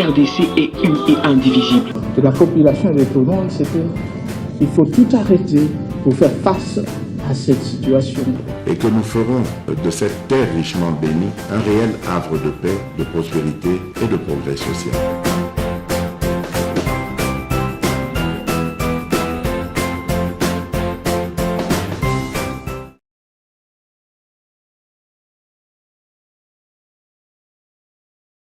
RDC est une et indivisible. De la population et de tout le monde, c'est qu'il faut tout arrêter pour faire face à cette situation. Et que nous ferons de cette terre richement bénie un réel havre de paix, de prospérité et de progrès social.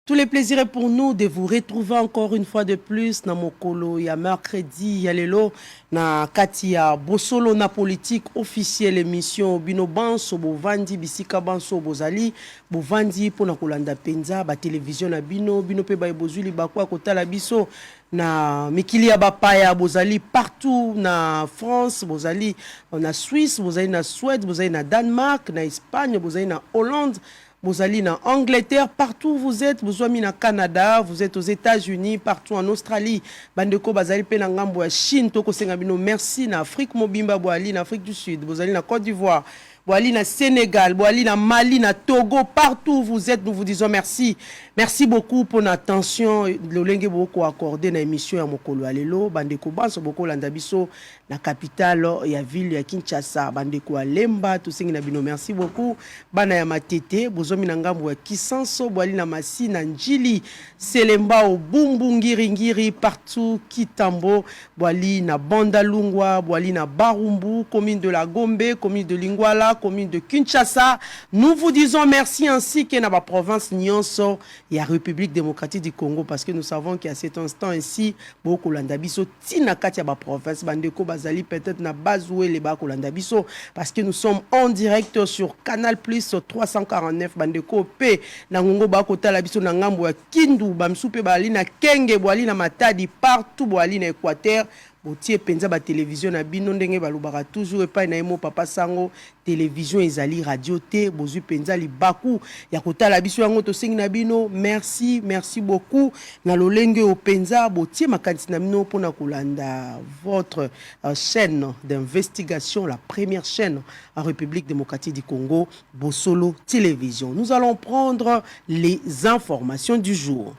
Tous les plaisirs pour nous de vous retrouver encore une fois de plus dans Mokolo. Il y a mercredi, il y a lelo na Katia Bosolo na politique officielle émission Bino Banso Bovandi Bisika Banso Bozali Bovandi pour na kolanda penza ba télévision na Bino pe ba bozuli bakwa kotala biso na mikili ya bapaya Bozali partout na France, Bozali na Suisse, Bozali na Suède, Bozali na Danemark, na Espagne, Bozali na Hollande. Vous allez en Angleterre, partout où vous êtes, vous êtes au Canada, vous êtes aux États-Unis, partout en Australie, Bandeko Bazali Penangambo à Chine, Toko Sengabino, merci, na Afrique Mobimba Boali, na Afrique du Sud, vous allez na Côte d'Ivoire, Boali na Sénégal, Boali na Mali, na Togo, partout où vous êtes, nous vous disons merci. Merci beaucoup pour l'attention, le lengue beaucoup accordé na émission ya Mokolo Alelo, Bandeko Banso Boko Landabiso, la capitale ya ville ya Kinshasa, Bandeko Alemba, tout na bino, merci beaucoup. Bana ya Matete, Bozomi na ngambo ya Kisanso, Boali na Masi, na Njili, Selemba au Bumbungiri, partout, Kitambo, Boali na Bandalungwa, Boali na Barumbu, commune de la Gombe, commune de Lingwala, commune de Kinshasa. Nous vous disons merci ainsi que na ba province Nyonso, et la République démocratique du Congo, parce que nous savons qu'à cet instant ici, beaucoup l'andabiso, tina katia ba province, bandeko bazali peut-être na bazoué les bako l'andabiso, parce que nous sommes en direct sur Canal Plus 349, bandeko P, na ngongo bako talabiso na ngambo ya Kindu, bamsupe bali na Kenge, boali na Matadi, partout boali na Équateur. Botie penza ba télévision na bino ndenge balubaka toujours epai na emo papa sango télévision ezali radio te bozu penza libaku ya kotala biso yango to sengi na bino merci beaucoup na lolenge o penza botie makanisi na bino pona kolanda votre chaîne d'investigation, la première chaîne en République démocratique du Congo, Bosolo Télévision. Nous allons prendre les informations du jour.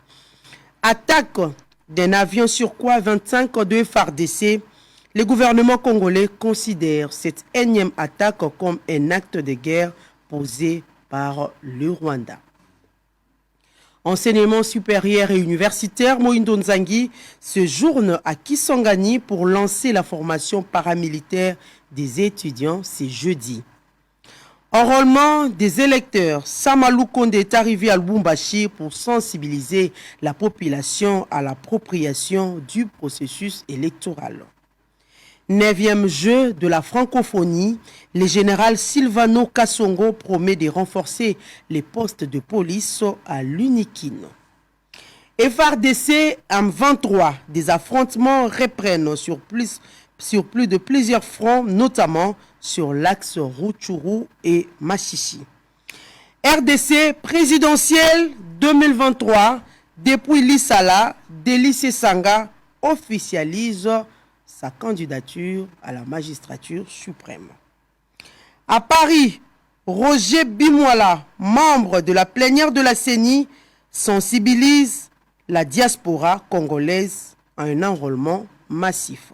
Attaque d'un avion sur quoi 25 de FARDC, le gouvernement congolais considère cette énième attaque comme un acte de guerre posé par le Rwanda. Enseignement supérieur et universitaire, Moïndo Nzangi séjourne à Kisangani pour lancer la formation paramilitaire des étudiants ce jeudi. Enrôlement des électeurs, Samalou Konde est arrivé à Lubumbashi pour sensibiliser la population à l'appropriation du processus électoral. 9e jeu de la francophonie, le général Silvano Kassongo promet de renforcer les postes de police à l'Unikine. FARDC M23, des affrontements reprennent sur plus de plusieurs fronts, notamment sur l'axe Rutshuru et Machichi. RDC présidentielle 2023, depuis Lissala, Délice Sanga officialise sa candidature à la magistrature suprême. À Paris, Roger Bimouala, membre de la plénière de la CENI, sensibilise la diaspora congolaise à un enrôlement massif.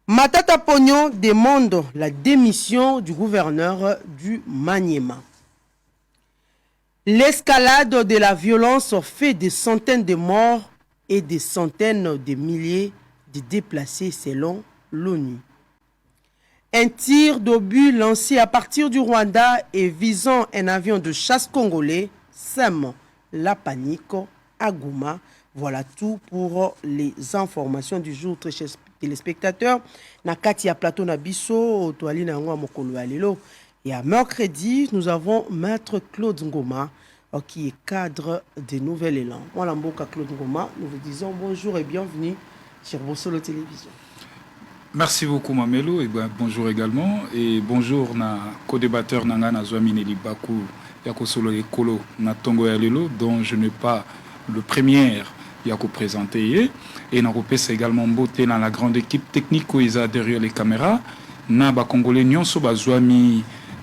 Matata Pogno demande la démission du gouverneur du Maniema. L'escalade de la violence fait des centaines de morts et des centaines de milliers de déplacés selon l'ONU. Un tir d'obus lancé à partir du Rwanda et visant un avion de chasse congolais sème la panique à Goma. Voilà tout pour les informations du jour, très chers téléspectateurs. Na Katia Plateau na biso, toali na ngwa mokolo alelo. Et à mercredi, nous avons Maître Claude Ngoma, qui est cadre de Nouvel Élan. Moi, Mboka Claude Ngoma, nous vous disons bonjour et bienvenue sur Bosolo Télévision. Merci beaucoup Mamelo et bonjour également et bonjour na co-débatteur nanga na Zwamine Libaku Yakosolo Ekolo na Tongo Yalelo dont je n'ai pas le premier Yako présenté et na repese également beauté dans la grande équipe technique où ils a derrière les caméras na ba congolais nyonso ba Zwami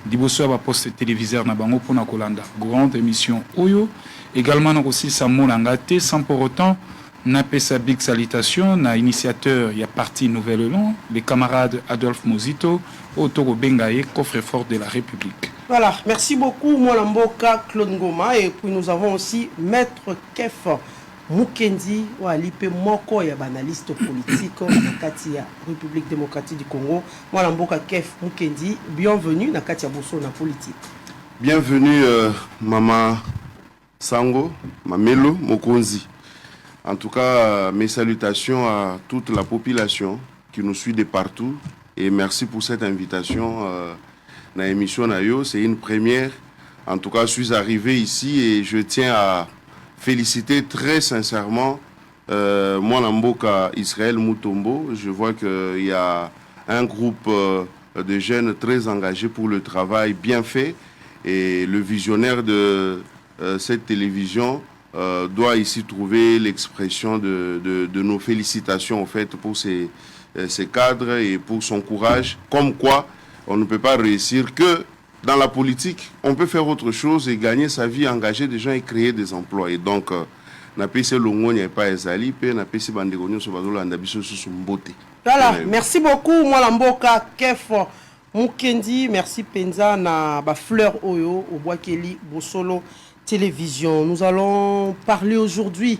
liboso ya poste téléviseur na bango pona kolanda grande émission oyo également na aussi Samuel Ngate sans pour autant na pesa big salutation na initiateur ya parti Nouvelle Élan les camarades Adolphe Mozito Otoro Bengaye coffre fort de la République. Voilà, merci beaucoup Mwalamboka Claude Ngoma et puis nous avons aussi Maître Kef Mukendi Walipe Moko ya analyste politique na kati ya République démocratique du Congo. Mwalamboka Kef Mukendi, bienvenue na kati ya boso na politique. Bienvenue Mama Sango, Mamelo Mokonzi. En tout cas, mes salutations à toute la population qui nous suit de partout et merci pour cette invitation dans l'émission Nayo. C'est une première. En tout cas, je suis arrivé ici et je tiens à féliciter très sincèrement Mwalamboka Israël Mutombo. Je vois qu'il y a un groupe de jeunes très engagés pour le travail bien fait et le visionnaire de cette télévision doit ici trouver l'expression de nos félicitations en fait pour ces cadres et pour son courage. Comme quoi, on ne peut pas réussir que dans la politique. On peut faire autre chose et gagner sa vie, engager des gens et créer des emplois. Et donc, voilà, merci beaucoup Mwalamboka Kef Mukendi, merci Penza na ba fleur oyo au Boakeli Bosolo Télévision. Nous allons parler aujourd'hui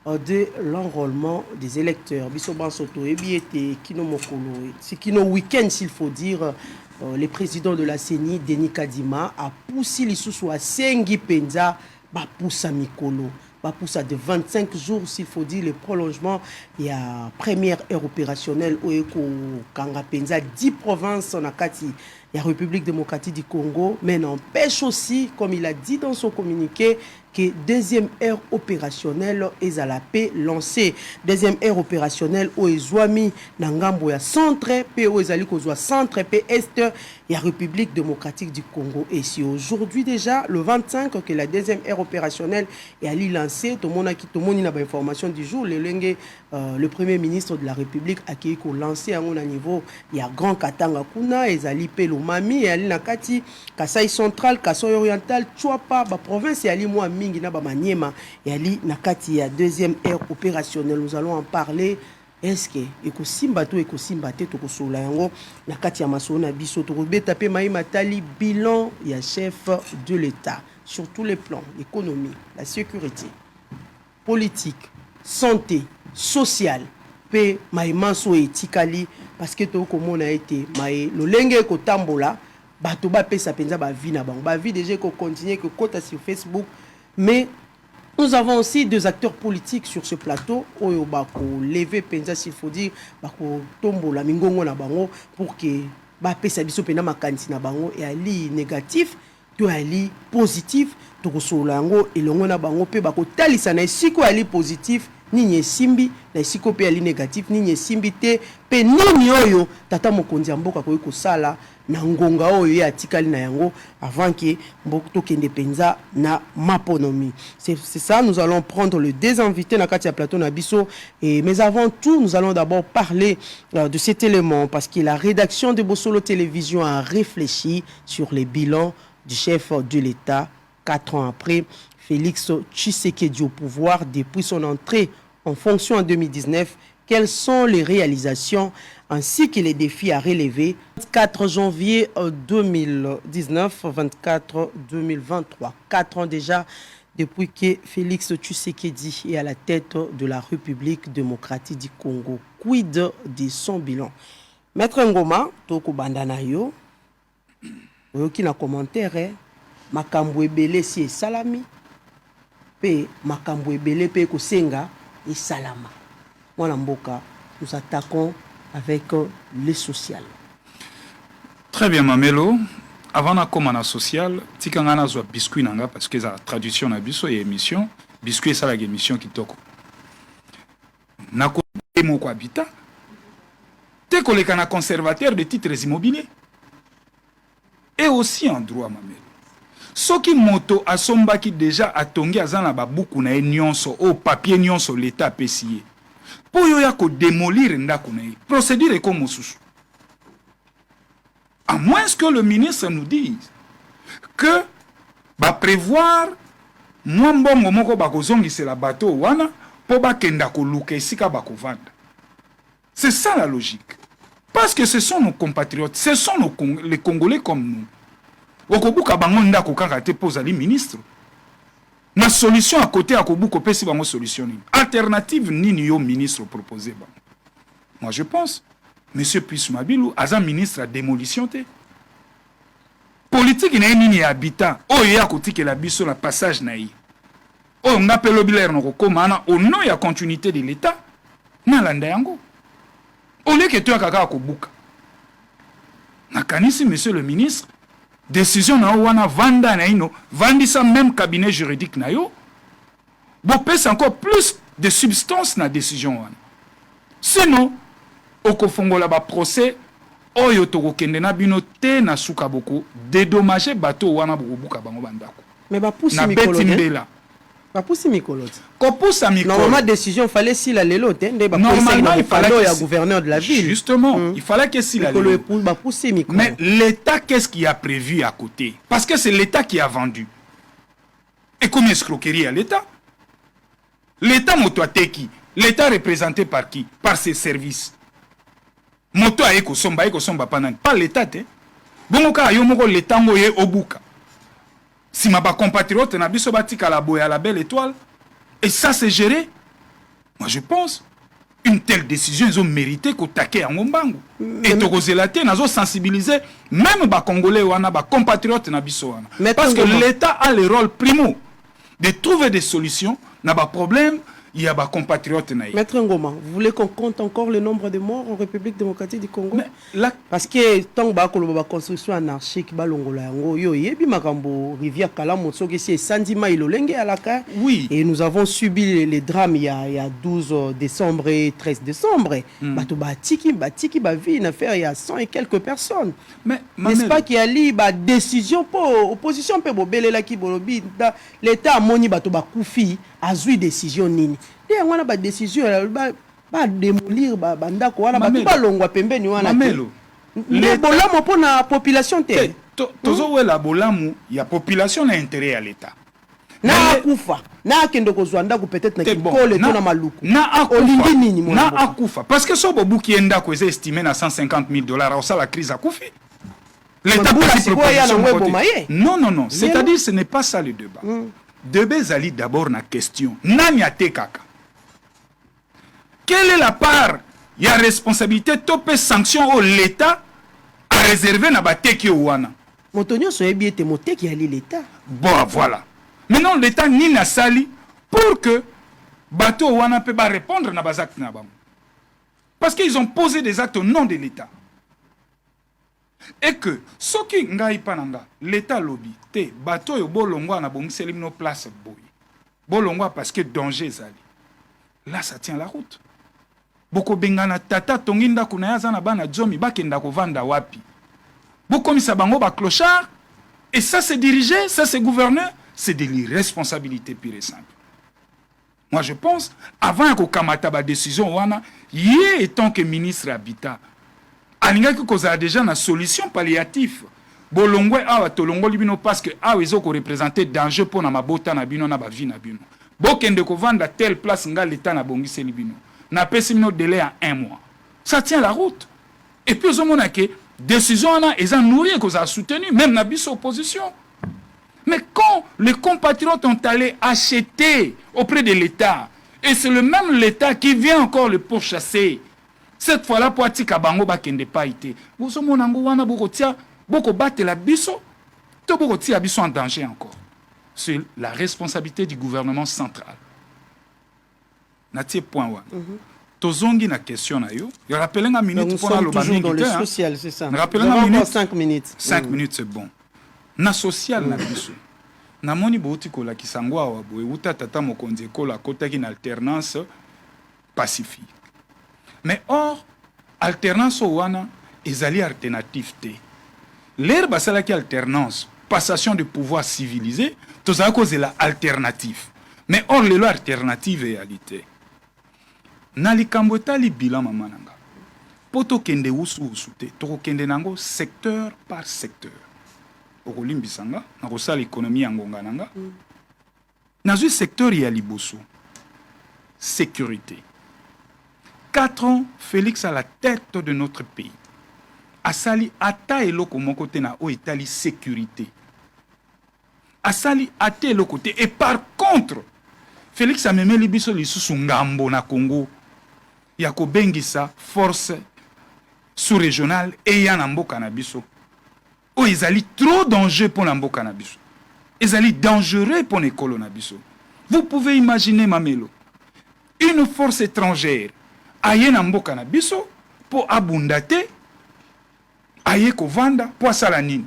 de l'enrôlement des électeurs. Bisoban Soto Ebiete Kino Mokolo. C'est Kino week-end s'il faut dire. Le président de la CENI, Denis Kadima, a poussé l'issue à Sengi Penza, Bapoussa Mikolo. Bapoussa de 25 jours, s'il faut dire, le prolongement. Il y a première ère opérationnelle au Kanga Penza, 10 provinces en Akati. Il y a République démocratique du Congo, mais n'empêche aussi, comme il a dit dans son communiqué, que deuxième ère opérationnelle est à la paix lancée. Deuxième ère opérationnelle au Ezwami Nangambo ya centre, pe au Ezaliko Zwa centre, pe est, il y a République démocratique du Congo. Et si aujourd'hui déjà, le 25, que la deuxième ère opérationnelle est allée lancer, tout le monde a l'information du jour, le premier ministre de la République a qui lancé à mon niveau, il y a Grand Katanga Kuna, Ezali Pelomami, et Ali Nakati, Kasai central, Kasai oriental, Chouapa, ba province, et Ali Moami. Et Ali Nakati, il y a deuxième ère opérationnelle. Nous allons en parler. Est-ce que Ekosimbato Ekosimbate Tokosola yango Nakati ya Masona biso Torobe tapé Maï Matali bilan il y a chef de l'État sur tous les plans, l'économie, la sécurité, politique, santé, sociale, paix, Maï Manso et Tikali parce que tout comme on a été Maï Lolenge Kotambola bato ba pesa penza ba vie na bango ba vie déjà qu'on continue que quota sur Facebook. Mais nous avons aussi deux acteurs politiques sur ce plateau. Oyo bako lever penza s'il faut dire bako tombo la mingongo na bango pour que ba pesa biso pena makanisi na bango et ali négatif to ali positif to kosola ngo elongo na bango pe bako talisa na siko ali positif ni simbi na siko pe ali négatif ni simbi te pe nini oyo tata mokonzi mboka ko sala na ngonga oyo ya tikali na yango avant que mboko kende penza na maponomi. C'est ça, nous allons prendre le désinvité na katia plateau na biso et mais avant tout nous allons d'abord parler de cet élément parce que la rédaction de Bosolo Télévision a réfléchi sur les bilans du chef de l'État 4 ans après Félix Tshisekedi au pouvoir depuis son entrée en fonction en 2019. Quelles sont les réalisations ainsi que les défis à relever 24 janvier 2019, 24 2023. 4 ans déjà depuis que Félix Tshisekedi est à la tête de la République démocratique du Congo. Quid de son bilan? Maître Ngoma, Toko Bandanayo, qui n'a commentaire, Makambo Ebele si salami, pe Makambo Ebele pe Kosenga et salama. Mboka, nous attaquons avec le social. Très bien, Mamelo. Avant de commencer social, tikanga zo biscuit nanga parce que la traduction na biso et émission, biscuit ça la émission qui toko. Na ko moko habitat. Te koleka na conservateur de titres immobiliers. Et aussi en droit, Mamelo. Soki moto asomba qui déjà atongi azana ba buku na nyonso au papier nyonso l'état pesier. Pour yo ya ko démolir ndako na procédure comme mosusu. À moins que le ministre nous dise que va prévoir moi mbongo moko bakozongisela bateau wana po bakenda koluka esika bakovanda. C'est ça la logique. Parce que ce sont nos compatriotes, ce sont les Congolais comme nous. Okobuka bango ndako kaka te pose ali ministre. Na solution à côté akobuko pesi bango solution. Alternative nini yo ministre proposé ba. Moi je pense monsieur Pius Mabilou aza ministre à démolition te. Politique na nini ya habitant oyo ya kotike la biso la passage na yi. Oyo ngapelo bilaire no komana au nom ya continuité de l'état na landa yango. Au lieu que tu as kaka kobuka. Nakanisi monsieur le ministre décision na wana vanda na ino vandisa même cabinet juridique na yo. Bo pèse encore plus de substance na décision wana. Sinon okofongola ba procès oyo tokokende na bino te na suka boko dédommager bateau wana bokobuka bango bandako. Mais ba pousse na mikolo. Betimbela. Ba pousse mikolo. Ko pousse mikolo. Normalement décision fallait si la lelo te ndé ba normalement il fallait que le gouverneur de la ville. Justement, il fallait que si la lelo. Ba pousse mikolo. Mais l'État qu'est-ce qu'il a prévu à côté? Parce que c'est l'État qui a vendu. Et combien escroquerie à l'État? L'État motoateki, l'État représenté par qui? Par ses services. Moto a eko somba panani. Pas l'État te. Bon ka yo moko l'État ngoye obuka. Si ma compatriote na biso batika la boya la belle étoile. Et ça c'est géré. Moi je pense une telle décision ils ont mérité qu'au taquet en Ngombangu. Et tokozélate nazo sensibiliser même ba congolais wana ba compatriotes na biso wana. Parce que l'État a le rôle primo de trouver des solutions na ba problème. Il y a des compatriotes. Maître Ngoma, vous voulez qu'on compte encore le nombre de morts en République démocratique du Congo? Mais là, parce que tant que la construction anarchique, rivière Kalamo, Sandima Ilolenge à la carte. Oui. Et nous avons subi les drames il y a 12 décembre et 13 décembre. Batiki, il y a 100 et quelques personnes. Mais n'est-ce pas qu'il y a une décision pour l'opposition? L'État a moni Koufi a eu décision nini. Il y a une décision ba démolir bandako wana ba longwa pembeni wana. Le bolamu pour la population te. Tozo la bolamu ya population na intérêt à l'État. Na akufa. Na kendo kozwanda ko peut-être na kikole to na maluku. Na akufa. Na akufa parce que so bobu ki enda ko estimé na $150,000 au ça la crise a koufi. L'État non, c'est-à-dire ce n'est pas ça le débat. Debe zali d'abord na question. Nani ate kaka. Quelle est la part il y a responsabilité topé sanction au l'État à réserver na bateki wana. Motonyo so ebi ete moteki ali l'État. Bon voilà. Maintenant l'État ni na sali pour que bateau wana peut pas répondre na bazak na bango. Parce qu'ils ont posé des actes au nom de l'État. Et que ce qui ngai pananga l'État lobby te bateau yo bolongwa na bongiseli no place boy. Bolongwa parce que danger zali. Là ça tient la route. Boko bengana tata tonginda kuna yaza na bana jomi bakenda ko vanda wapi. Boko misa bango ba clochard et ça c'est dirigé, ça c'est gouverné, c'est de l'irresponsabilité pure et simple. Moi je pense avant ko kamata ba décision wana yé étant que ministre habitat alinga ki koza déjà na solution palliative. Bolongwe awa tolongo libino parce que awa ezoko représenter danger pour na mabota na bino na ba vie na bino. Bokende ko vanda telle place nga l'état na bongise libino. Na pesi mino délai à 1 mois. Ça tient la route. Et puis aux hommes que décision ana ils ont nourri et qu'ils ont soutenu même na biso opposition. Mais quand les compatriotes ont allé acheter auprès de l'État et c'est le même l'État qui vient encore le pourchasser. Cette fois-là pour atika bango bakende pas été. Vous hommes nango wana boko tia boko battre la biso to boko tia biso en danger encore. C'est la responsabilité du gouvernement central. Natie point wa. Tozongi na question na yo. Je rappelle une minute pour la toujours dans le social, c'est ça. Rappelle une minute 5 minutes. 5 minutes c'est bon. Na social na biso. Na moni bouti ko la kisangwa wa boye uta tata mokonzi ko la kota ki na alternance pacifique. Mais or alternance wana ezali alternative te. L'air basala ki alternance, passation de pouvoir civilisé, tozala cause la alternative. Mais or les lois alternatives réalité. Na likambo tali bilan mamananga. poto kende usu usute toko kende nango secteur par secteur okolimbisanga na kosala économie ya ngonga nanga nazwi secteur ya liboso sécurité 4 ans Félix à la tête de notre pays asali ata eloko moko te na o etali sécurité asali ata eloko te et par contre Félix amemeli biso lisusu ngambo na Congo ya kobengisa force sous-régionale et ya na mboka na biso o ezali trop dangereux pour na mboka na biso ezali dangereux pour ekolo na biso. Vous pouvez imaginer Mamelo une force étrangère aye na mboka na biso pour abundate aye kovanda pour asala nini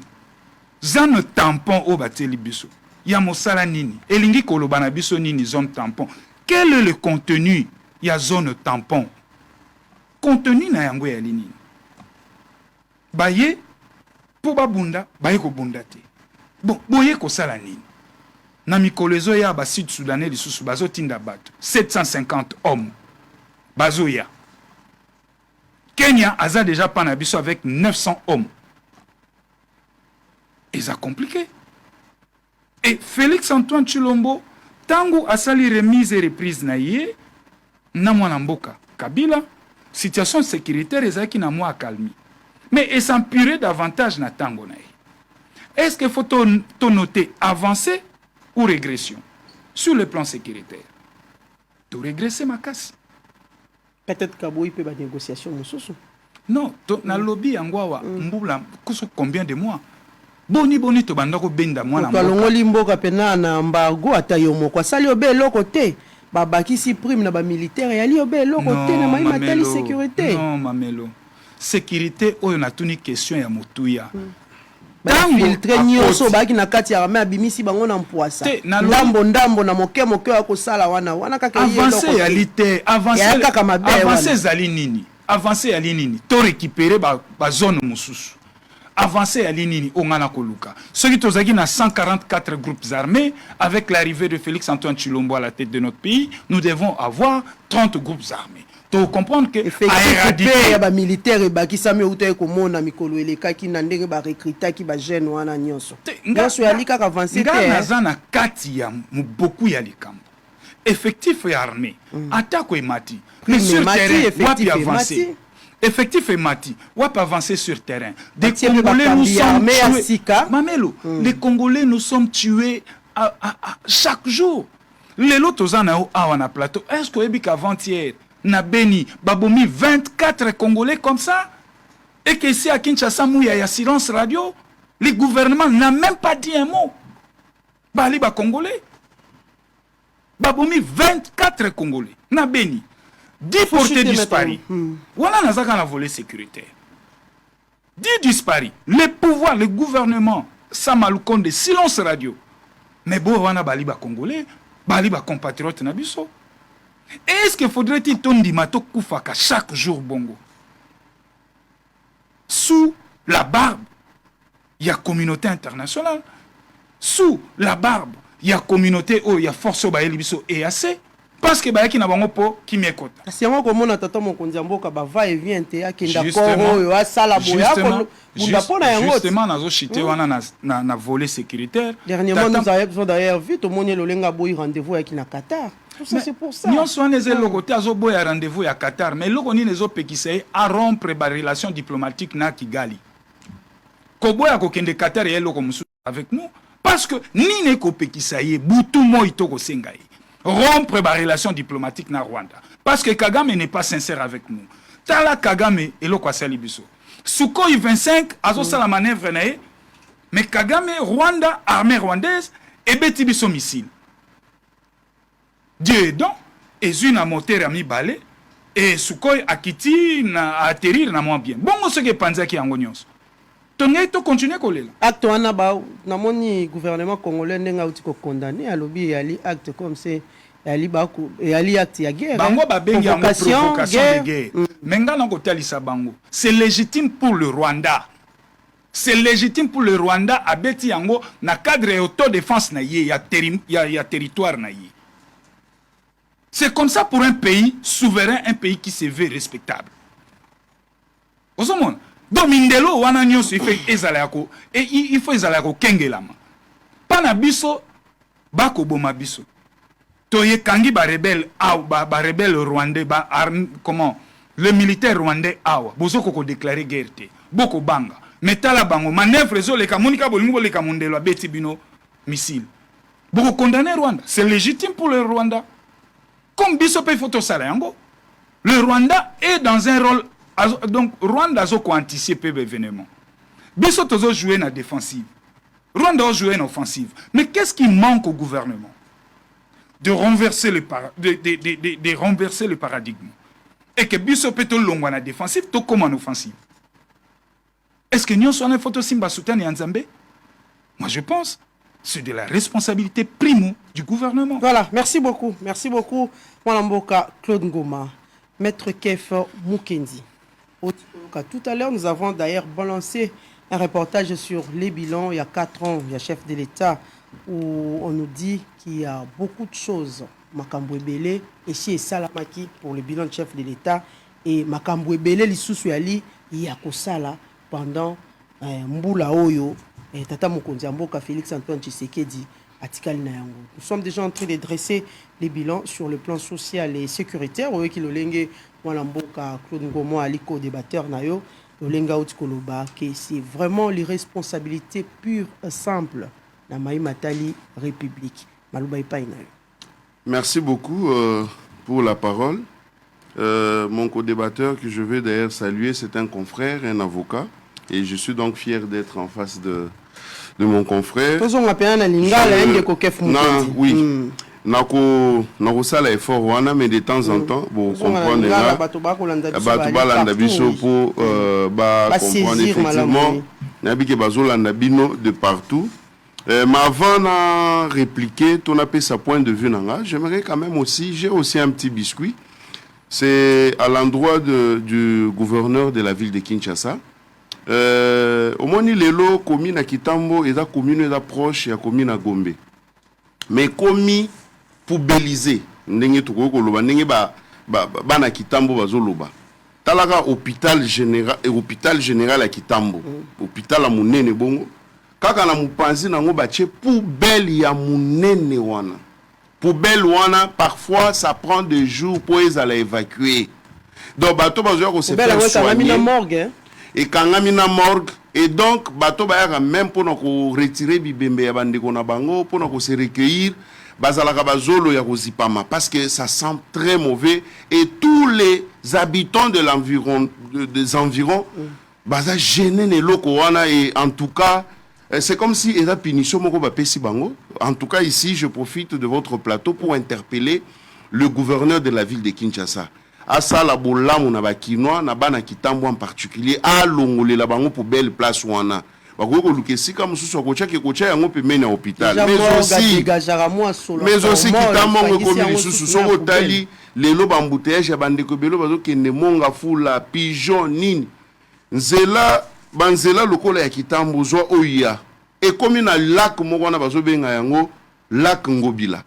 zone tampon o bateli biso ya mosala nini elingi koloba na biso nini zone tampon. Quel est le contenu ya zone tampon? Contenu na yango ya nini? Baye pour babunda baye kobunda te. Bon boye kosala nini na mikolo ezo ya ba sud soudanais lisusu bazotinda bato 750 hommes bazoya. Kenya aza déjà pas na biso avec 900 hommes. Et ça compliqué. Et Félix Antoine Tshilombo tango asali remise et reprise na ye na mwana mboka Kabila situation sécuritaire ezaki na mwa calmi. Mais et s'empirer davantage na tango na ye. Est-ce qu'il faut noter avancée ou régression sur le plan sécuritaire? De régresser ma casse. Peut-être qu'il peut y avoir des négociations. Non, na lobby angwawa mbula combien de mois? Boni to bandako benda mwana mboka. Kalongoli mboka pena na mbago atayomo kwa sali obe loko te. Babaki si prime na ba militaire yali obe loko te na mai matali sécurité. Non Mamelo. Sécurité oyo na tuni question ya motuya. Filtre nyonso baki na kati ya rame abimisi bango na mpoasa ndambo na moke akosala wana kaka avancer ya lité avancer zali nini avancer ya nini to récupérer ba zone mususu avancer ya nini ongana koluka ceux qui tozaki na 144 groupes armés avec l'arrivée de Félix Antoine Tshilombo à la tête de notre pays nous devons avoir 30 groupes armés. Tu comprends que éradiquer les militaires et qui s'amènent au terrain comme on a mikolo et les cas qui n'ont pas recruté qui va gêner ou ana nyonso. Nyonso ya lika avancé. Ngaza na kati ya beaucoup ya likambo. Effectif et armé. Attaque et mati. Mais sur terrain, wapi avancer. Effectif et mati. Wapi avancer sur terrain. Des Congolais nous sommes tués. Mamelo, les Congolais nous sommes tués chaque jour. Les lots aux ana awana plateau. Est-ce que ebi qu'avant-hier na Beni, babomi 24 Congolais comme ça, et que ici à Kinshasa, il y a silence radio, le gouvernement n'a même pas dit un mot. Bali ba Congolais. Babomi 24 Congolais, na Beni. 10 portés disparus. Voilà nazaka na volet sécuritaire. 10 disparus. Le pouvoir, le gouvernement, Samaloukonde, silence radio. Mais bon, wana bali ba Congolais, bali ba compatriotes na biso. Est-ce qu'il faudrait-il tondi mato koufaka chaque jour bongo sous la barbe il y a communauté internationale, sous la barbe il y a communauté il y a force au baeli biso EAC parce que bayaki na bango po kimekota kasi yango komona tata mokonzi mboka ba va et vient te akinda koro yo asala boya ko bunda pona yango justement nazo chité wana na volet sécuritaire dernièrement nous avons d'ailleurs vu tout le monde lolenga boy rendez-vous avec na Qatar. C'est pour ça. Nous sommes les côté à rendez-vous à Qatar, mais nous sommes les autres à rompre les relations diplomatiques na Kigali. Koboya kokende Qatar et avec nous parce que ni ne kopekissaye butu mo itoko sengai. Rompre les relations diplomatiques na Rwanda parce que Kagame n'est pas sincère avec nous. Tala Kagame et loko asali biso. Sukhoi 25 azo sala manœuvre na mais Kagame Rwanda armée rwandaise et beti biso missile. Dieu est donc, et une a moteur a mis balai, et Sukhoi a quitté, a atterrir na moins bien. Bon, ce que pense qui est en gonios. Tonne to continue coller. Acte wana ba, na moni gouvernement congolais n'enga outi ko condamné à lobby ali acte comme c'est ali baku et ali acte ya guerre. Bango ba bengi en provocation de guerre. Menga na kotali sa bango. C'est légitime pour le Rwanda. C'est légitime pour le Rwanda à beti yango na cadre autodéfense na ye ya territoire na ye. C'est comme ça pour un pays souverain, un pays qui se veut respectable. Osomon. Donc mindelo wana nyonso il faut ezala ko kengelama. Pana biso bako boma biso. Toye kangi ba rebelle ba rebelle rwandais comment le militaire rwandais awa bozoko ko déclarer guerre te. Boko banga. Metala bango manœuvre zo le kamonika bolingo le kamondelo abeti bino missile. Boko condamner Rwanda, c'est légitime pour le Rwanda. Comme biso pe photo sala yango. Le Rwanda est dans un rôle. Donc, Rwanda a anticipé l'événement. Biso tozo jouer na défensive. Rwanda a joué en offensive. Mais qu'est-ce qui manque au gouvernement? De renverser renverser le paradigme. Et que biso peto longwa na défensive, to comme en offensive. Est-ce que nous sommes en photo simba soutane en Zambé? Moi, je pense. C'est de la responsabilité primo du gouvernement. Voilà, merci beaucoup. Merci beaucoup, Mwalamboka Claude Ngoma, Maître Kef Mukendi. Tout à l'heure, nous avons d'ailleurs balancé un reportage sur les bilans il y a 4 ans, il y a chef de l'État, où on nous dit qu'il y a beaucoup de choses. Makambo Ebele, et chez Salamaki pour le bilan de chef de l'État, et Makambo Ebele, l'Issoussou Ali, il y a Kosala pendant Mbula Oyo, et Tata Mokonzi Mboka Félix Antoine Tshisekedi. Nous sommes déjà en train de dresser les bilans sur le plan social et sécuritaire. Vous voyez Claude Ngomo Aliko débatteur nayo que c'est vraiment l'irresponsabilité pure et simple la Matali République. Merci beaucoup pour la parole. Mon co-débatteur que je veux d'ailleurs saluer, c'est un confrère, un avocat, et je suis donc fier d'être en face de mon confrère. Oui. Nako sala effort wana, mais de temps en temps bon comprendre là bato biso pour comprendre effectivement nabike bazolanda bino de partout. Mais avant de répliquer, ton appel sa point de vue nanga, j'aimerais quand même aussi, j'ai aussi un petit biscuit. C'est à l'endroit du gouverneur de la ville de Kinshasa. Au moins, lelo commune à Kitambo et la commune est proche et la commune à Gombe. Mais commis pour baliser, n'engue tout koloba, n'engue ba na Kitambo bazoloba. Talaka hôpital général à Kitambo, hôpital à Munene bongo. Kaka na mupanzi nango bache poubelle ya Munene wana. Poubelle wana parfois ça prend des jours pour les aller évacuer. Donc bateau bazoya ko se faire soigner. Et quand on a mis la morgue, et donc, bateau ba même pour nous retirer bibembe ya bandeko na bango, pour nous se recueillir, bazalaka bazolo ya kozipama, parce que ça sent très mauvais, et tous les habitants de l'environ, des environs, baza gêné ne loko wana, et en tout cas, c'est comme si il y a punition moko ba pesi bango. En tout cas, ici, je profite de votre plateau pour interpeller le gouverneur de la ville de Kinshasa. Asa la bolamu na bakinois na bana Kitambo en particulier a longolé la bango pour belle place wana bakoko lukesika mususu akocha ke kocha yango pemene na hôpital mais aussi Kitambo komi mususu soko tali lelo bambouteillage ya bandeko belo bazokende monga fula pigeon nini nzela banzela lokola ya Kitambo zwa oya et comme na lac moko na bazobenga yango lac Ngobila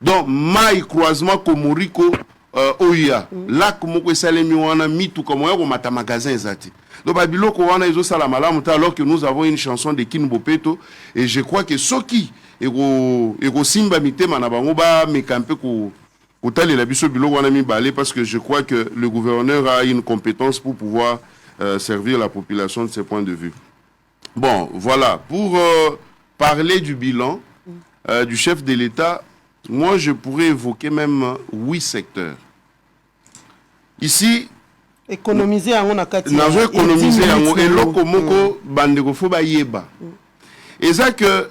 donc mai croisement Komoriko oya lac moko esalemi wana mitu comme oya ko mata magasin ezati donc babiloko wana ezo sala malamu ta alors que nous avons une chanson de Kin Bopeto et je crois que soki ego simba mitema na bango ba mekampe ko utali la biso biloko wana mi balé parce que je crois que le gouverneur a une compétence pour pouvoir servir la population de ses points de vue. Bon, voilà, pour parler du bilan du chef de l'État. Moi, je pourrais évoquer même 8 secteurs. Ici, économiser en on a économiser en et loko moko bandeko fo ba yeba. Et ça que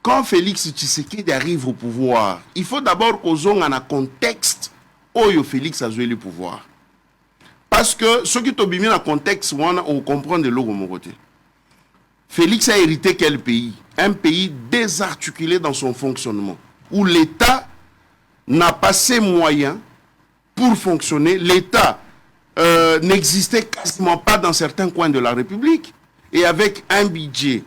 quand Félix Tshisekedi arrive au pouvoir, il faut d'abord qu'on ait un contexte où Félix a joué le pouvoir. Parce que ce qui est dans le contexte, on comprend de l'autre côté. Félix a hérité quel pays? Un pays désarticulé dans son fonctionnement, où l'État n'a pas ses moyens pour fonctionner. L'État n'existait quasiment pas dans certains coins de la République. Et avec un budget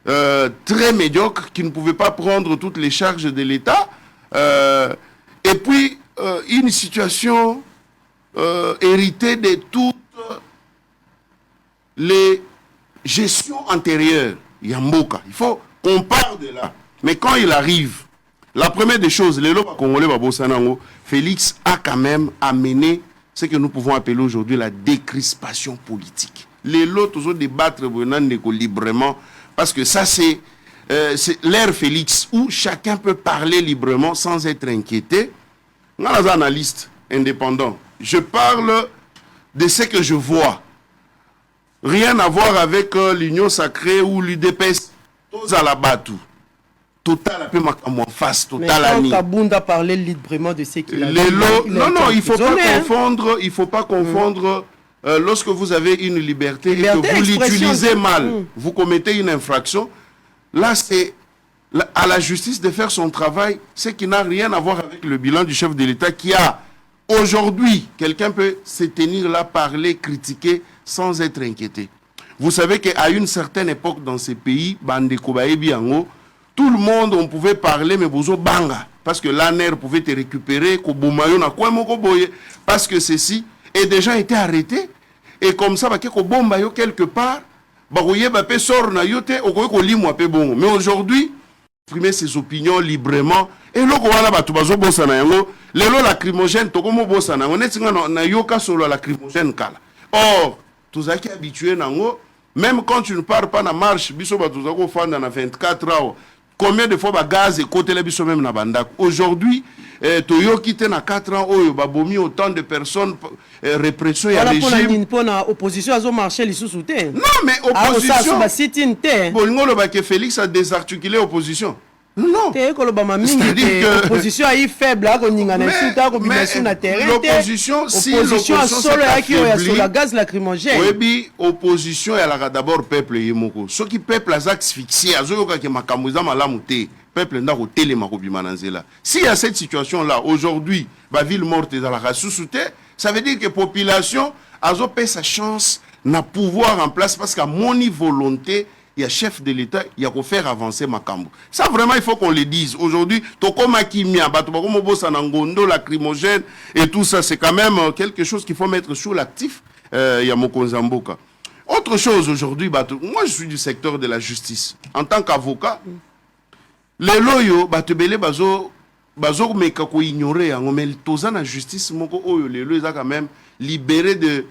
très médiocre qui ne pouvait pas prendre toutes les charges de l'État. Et puis, une situation héritée de toute les gestions antérieures, Yamboka, il faut qu'on parle de là. Mais quand il arrive, la première des choses, les lois congolais, Félix a quand même amené ce que nous pouvons appeler aujourd'hui la décrispation politique. Les lois, toujours débattre librement, parce que ça, c'est l'ère Félix, où chacun peut parler librement sans être inquiété. Nous sommes analystes indépendants. Je parle de ce que je vois. Rien à voir avec l'Union sacrée ou l'UDPS. Tous à la batou. Total, en face, total. Mais quand Kabunda parlait librement de ce qu'il a dit, non, il ne faut pas confondre. Il faut pas confondre. Lorsque vous avez une liberté et que vous l'utilisez mal, vous commettez une infraction. Là, c'est à la justice de faire son travail, ce qui n'a rien à voir avec le bilan du chef de l'État qui a aujourd'hui, quelqu'un peut se tenir là, parler, critiquer sans être inquiété. Vous savez qu'à une certaine époque dans ces pays, tout le monde, on pouvait parler, mais bozo banga. Parce que l'ANER pouvait te récupérer, parce que ceci, et des gens étaient arrêtés. Et comme ça, quelque part, mais aujourd'hui, exprimer ses opinions librement. Et le lacrymogène, or, tous qui habitués, même quand tu ne pars pas dans la marche, dans 24 heures, combien de fois gaz et côté les biso même na bandak. Aujourd'hui, Toyo quitté na 4 ans, babomi autant de personnes, répression et régime. Pour la opposition, ils ont marché les sous-soutés. Non, mais opposition. Félix a désarticulé l'opposition. Non. C'est-à-dire que l'opposition est faible. L'opposition, si l'opposition s'affaiblit, la gaz lacrymogène. Oui, opposition, elle a d'abord peuple. Ce qui peuple a asphyxié, peuple n'a pas télé. S'il y a cette situation-là, aujourd'hui, la ville morte est dans la sous-souté, ça veut dire que la population a sa chance n'a pouvoir en place parce qu'à mon volonté, il y a chef de l'État, il y a qu'à faire avancer Makambo. Ça, vraiment, il faut qu'on le dise. Aujourd'hui, Tokoma Kimia, lacrymogène et tout ça, c'est quand même quelque chose qu'il faut mettre sur l'actif. Il y a Mokonzamboka. Autre chose aujourd'hui, moi, je suis du secteur de la justice. En tant qu'avocat, les loyaux, bazo meka ko ignorer, mais la justice, les loyaux, quand même libéré des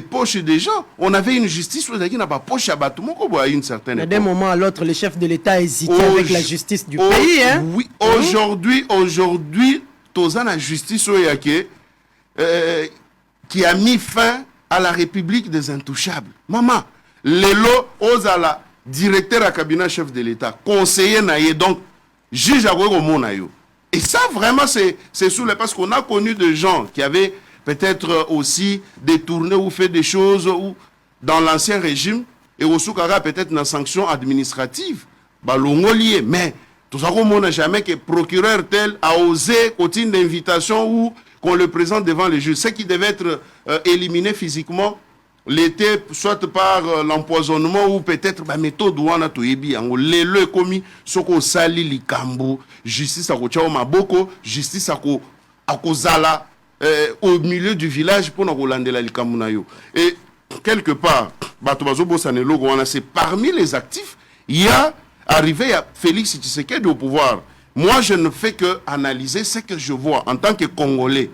poches des gens. On avait une justice qui n'a pas poche à battre à une certaine époque. D'un moment à l'autre, le chef de l'État hésitait avec la justice du pays. Hein? Oui, aujourd'hui, Tozan la justice qui a mis fin à la République des Intouchables. Maman, Lelo Ozala, directeur à cabinet chef de l'État, conseiller naïe, donc juge à Nayo. Et ça, vraiment, c'est sous le parce qu'on a connu des gens qui avaient peut-être aussi détourné ou fait des choses ou dans l'ancien régime et au Soukara peut-être dans sanction administrative balongolier, mais tout ça on n'a jamais que procureur tel a osé continuer d'invitation ou qu'on le présente devant les juges, ce qui devait être éliminé physiquement l'était soit par l'empoisonnement ou peut-être méthode ouana toyebi yango le commis soko sali likambo justice à ko maboko justice à ko zala au milieu du village pour nous la likamunayo. Et quelque part, c'est parmi les actifs, il y a arrivé à Félix Tshisekedi au pouvoir. Moi, je ne fais que analyser ce que je vois en tant que Congolais.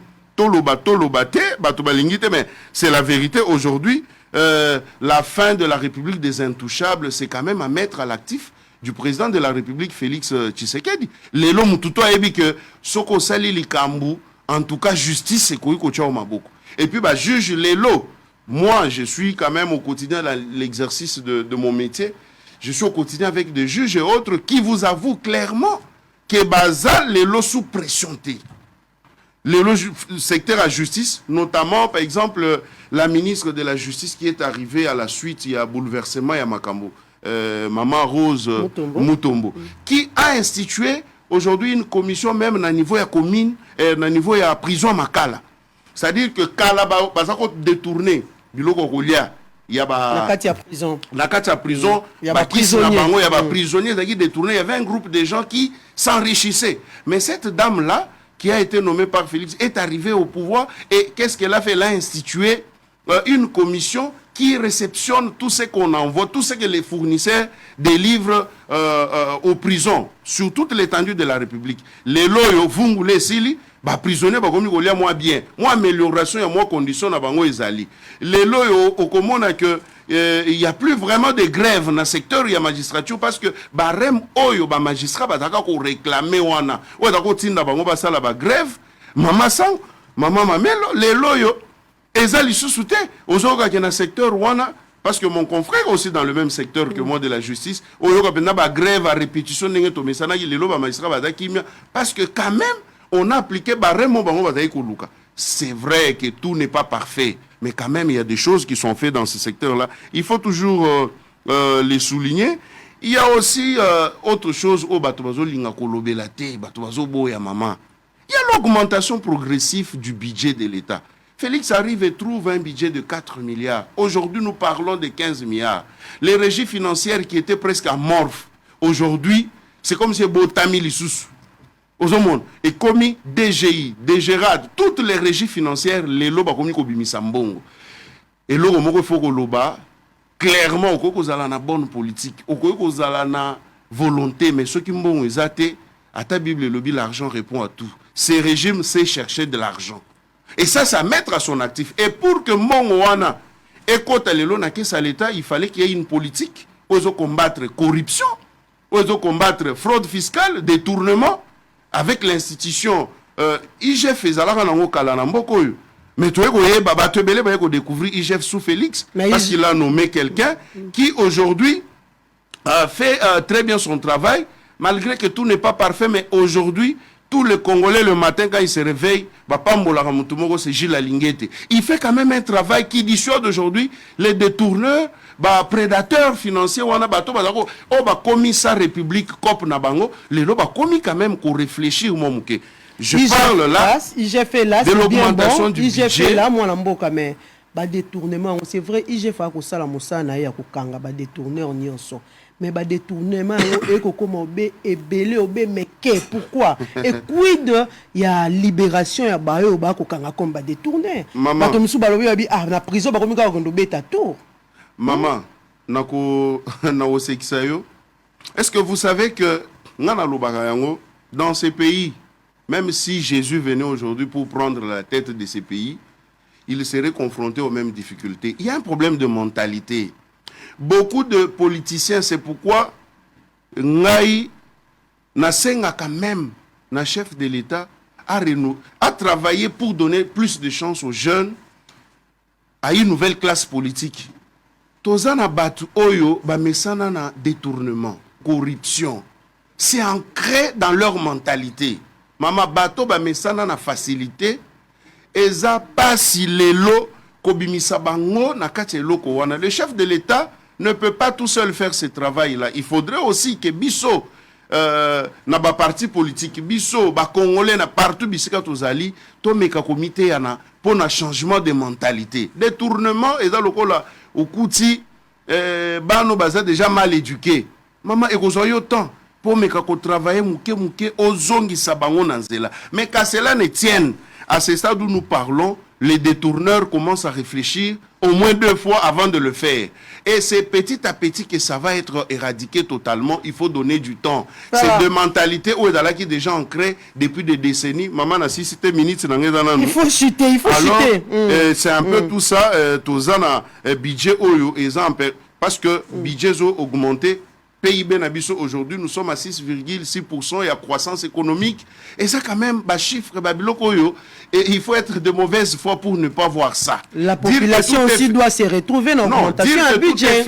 Mais c'est la vérité aujourd'hui. La fin de la République des Intouchables, c'est quand même à mettre à l'actif du président de la République, Félix Tshisekedi. Les lots tout a dit que Soko Sali Likambu, en tout cas, justice, c'est quoi au Maboko. Et puis, juge les lots. Moi, je suis quand même au quotidien dans l'exercice de mon métier. Je suis au quotidien avec des juges et autres qui vous avouent clairement que Bazal, les lots sous pression. Les lots secteur à justice, notamment, par exemple, la ministre de la Justice qui est arrivée à la suite, il y a bouleversement, il y a Makambo, Maman Rose Mutombo, qui a institué aujourd'hui une commission même au niveau de la commune, au niveau de la prison Makala. C'est-à-dire que Kala va détourner il y a la prison. La prison, il y a prisonniers qui détourné. Il y avait un groupe de gens qui s'enrichissaient. Mais cette dame-là, qui a été nommée par Félix, est arrivée au pouvoir. Et qu'est-ce qu'elle a fait? Elle a institué une commission qui réceptionne tout ce qu'on envoie, tout ce que les fournisseurs délivrent aux prisons, sur toute l'étendue de la République. Les loyaux, vous voulez sili, bah prisonniers, bah comme il moi bien, moi amélioration et moi condition na bango ezali. Les loyaux, au commun que il n'y a plus vraiment de grève dans le secteur de la magistrature parce que bah rem oyo bah magistrat bah d'accord qu'on réclamer wana, ouais d'accord tinda bango bah ça là bah grève, maman sang, maman mamelo, les loyaux. Ezali sous-souté aux autres qui dans le secteur wana parce que mon confrère aussi dans le même secteur que moi de la justice aux autres qui ba grève à répétition n'engé to mesana qui les loba magistrat ba dakimia parce que quand même on a appliqué barremo bango ba dai koluka. C'est vrai que tout n'est pas parfait mais quand même il y a des choses qui sont faites dans ce secteur là, il faut toujours les souligner. Il y a aussi autre chose au bato bazo linga kolobela te bato bazo boya maman. Il y a l'augmentation progressive du budget de l'État. Félix arrive et trouve un budget de 4 milliards. Aujourd'hui, nous parlons de 15 milliards. Les régies financières qui étaient presque amorphes, aujourd'hui, c'est comme si Botami Lissous. Et comme DGI, DGRAD, toutes les régies financières, les loba comme Kobimisambongo. Et là, il faut que loba, clairement, il faut que vous ayez une bonne politique, il faut que vous ayez une volonté, mais ceux qui m'ont été, à ta Bible, le lobby, l'argent répond à tout. Ces régimes, c'est chercher de l'argent. Et ça mettre à son actif. Et pour que mon wana écoute l'État, il fallait qu'il y ait une politique pour combattre la corruption, pour combattre la fraude fiscale, détournement, avec l'institution IGF mais tu vois, découvrir IGF sous Félix, parce qu'il a nommé quelqu'un qui aujourd'hui fait très bien son travail, malgré que tout n'est pas parfait, mais aujourd'hui, tous les Congolais, le matin, quand ils se réveillent, c'est Gilles Alinguete. Il fait quand même un travail qui dissuade aujourd'hui les détourneurs, prédateurs financiers, commis sa République, COP Nabango, les commis quand même qu'on réfléchit au moment que je parle là de l'augmentation du budget. Là, moi, mais détournement, c'est vrai, IGF a ça la moussa na ya kanga détourneur nyonso. Mais bah détournement et comment et belé obé mais pourquoi et quid il y a libération ya ba yo ba ko kanga comme ba détourner ba to misu ba lobi na prison ba ko mika ko beta tour maman nako na osekisayo. Est-ce que vous savez que ngana lobaka yango dans ces pays, même si Jésus venait aujourd'hui pour prendre la tête de ces pays, il serait confronté aux mêmes difficultés. Il y a un problème de mentalité. Beaucoup de politiciens, c'est pourquoi Ngai Nasenga quand même, na chef de l'État, a travaillé pour donner plus de chances aux jeunes à une nouvelle classe politique. Tozana batu oyo ba mesana na détournement, corruption. C'est ancré dans leur mentalité. Mama bato ba mesana na facilité. Eza pasi lelo kobimisa bango na kati eloko wana. Le chef de l'État ne peut pas tout seul faire ce travail-là. Il faudrait aussi que biso na ba parti politique biso ba congolais na partout bisika tozali to meka comité yana pour un changement de mentalité. Détournement et dans le là okuti bano baza déjà mal éduqués. Maman ekozoyo temps pour meka ko travailler muke ozongisa bango na nzela. Mais qu'à cela ne tienne, à ce stade où nous parlons, les détourneurs commencent à réfléchir au moins 2 fois avant de le faire. Et c'est petit à petit que ça va être éradiqué totalement. Il faut donner du temps. C'est de mentalité où est qui est déjà ancrée depuis des décennies. Maman, si c'était minute, il faut chuter, il faut chuter. C'est un peu tout ça. Tozana budget parce que budget ont augmenté. PIB Nabiso aujourd'hui, nous sommes à 6,6% et à croissance économique. Et ça, quand même, chiffre, et il faut être de mauvaise foi pour ne pas voir ça. La population aussi doit se retrouver dans l'augmentation du budget.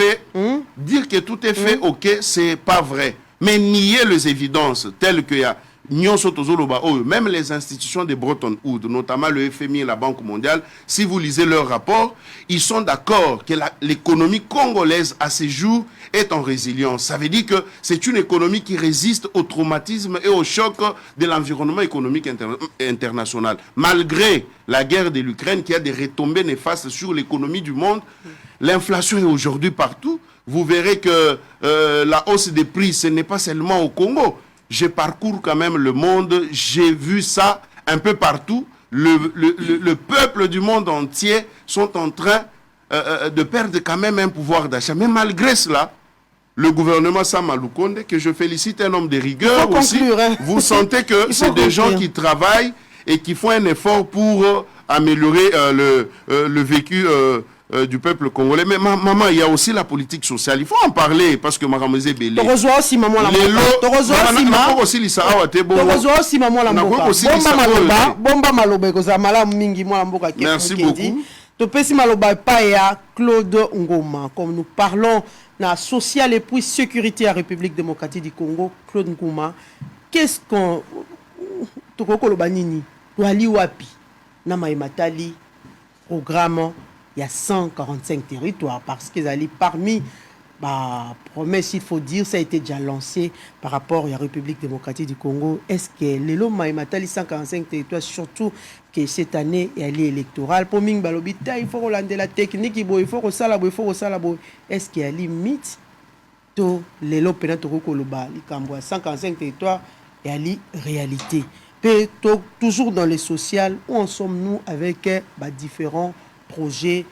Dire que tout est fait, ok, c'est pas vrai. Mais nier les évidences telles qu'il y a même les institutions de Bretton Woods, notamment le FMI et la Banque mondiale, si vous lisez leur rapport, ils sont d'accord que l'économie congolaise à ce jour est en résilience. Ça veut dire que c'est une économie qui résiste au traumatisme et au choc de l'environnement économique international. Malgré la guerre de l'Ukraine qui a des retombées néfastes sur l'économie du monde, l'inflation est aujourd'hui partout. Vous verrez que la hausse des prix, ce n'est pas seulement au Congo. Je parcours quand même le monde, j'ai vu ça un peu partout. Le peuple du monde entier sont en train de perdre quand même un pouvoir d'achat. Mais malgré cela, le gouvernement Sama Lukonde, que je félicite, un homme de rigueur aussi, vous sentez que c'est des gens qui travaillent et qui font un effort pour améliorer le vécu du peuple congolais. Mais maman, il y a aussi la politique sociale. Il faut en parler parce que Maramese Belé. aussi maman la merci beaucoup. Topesi maloba pa ya Claude Ngoma. Comme nous parlons na social et puis sécurité à République démocratique du Congo, Claude Ngoma, qu'est-ce qu'on tokoko lobanini wali wapi na maimatali programme il y a 145 territoires parce qu'ils allaient parmi promesse, il faut dire, ça a été déjà lancé par rapport à la République démocratique du Congo. Est-ce que les lots Maïmatali 145 territoires, surtout que cette année est électorale, pour Ming Balobita, il faut relander la technique, il faut que ça, il faut que ça, est-ce qu'il y a limite to les lots pénatoro koloba, les Cambois 145 territoires et à la réalité. Et toujours dans les sociales, où en sommes-nous avec différents projets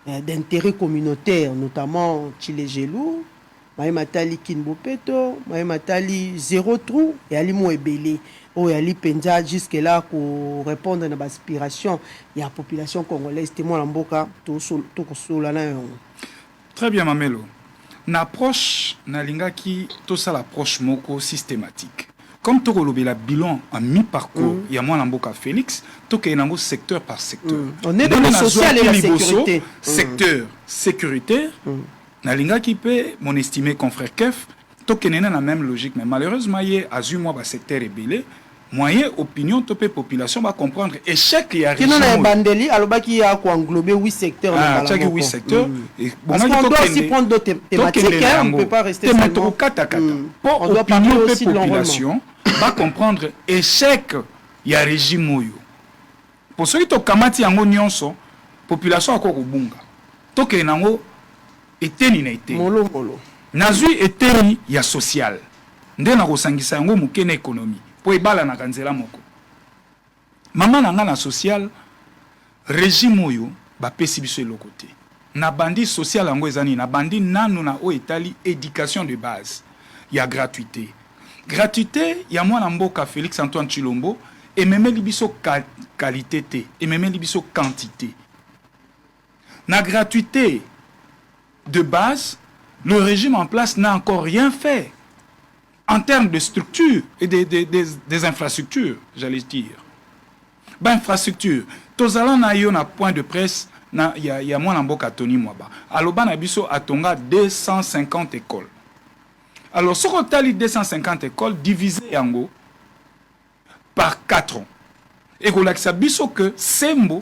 d'intérêt communautaire, notamment Chilegelou, Maïmatali Kinbopeto, Maïmatali Zéro Trou, et Ali Mouebele, ou Ali Penja, jusque-là, pour répondre à nos aspirations, il y a la population congolaise, témoin l'amboka, tout solana. Très bien, Mamelo. N'approche, nalinga qui, tout ça l'approche moko systématique. Comme tu as le bilan en mi-parcours, il y a moins l'amboka Félix, tu as un secteur par secteur. On est dans le social et la sécurité. Secteur sécuritaire, nalinga qui peut, mon estimé confrère Kef, tu as la même logique. Mais malheureusement, il y a un secteur ébélé, moyen opinion, tu peux population va comprendre. Échec, il y a rien. Qui n'a bandeli, alors qui a englobé 8 secteurs. Chaque 8 secteurs. Parce qu'on doit aussi prendre d'autres thématiques, on ne peut pas rester seulement. On doit parler aussi de l'environnement. Va comprendre échec il y a régime moyo pour ceux qui to kamati yango nyonso population akoko bunga to ke nango eteni na eteni molo nazui eteni ya social nde na kosangisa yango mukene économie po ebala na kanzela moko mama na nga na social régime moyo ba pesi biso eloko te na bandi social yango ezani na bandi nanu na o etali éducation de base ya gratuité. Gratuité, il y a moi Namboka Félix Antoine Chilombo et même libiso qualité et même libiso quantité. La gratuité de base, le régime en place n'a encore rien fait en termes de structure et des infrastructures, j'allais dire. Infrastructure, tous allons na yo na point de presse, il y a moi Namboka Tony Mwaba. Aloba Nabiso Atonga 250 écoles. Alors, ce qu'on a 250 écoles divisées en gros par 4 ans. Et qu'on a que Sembo,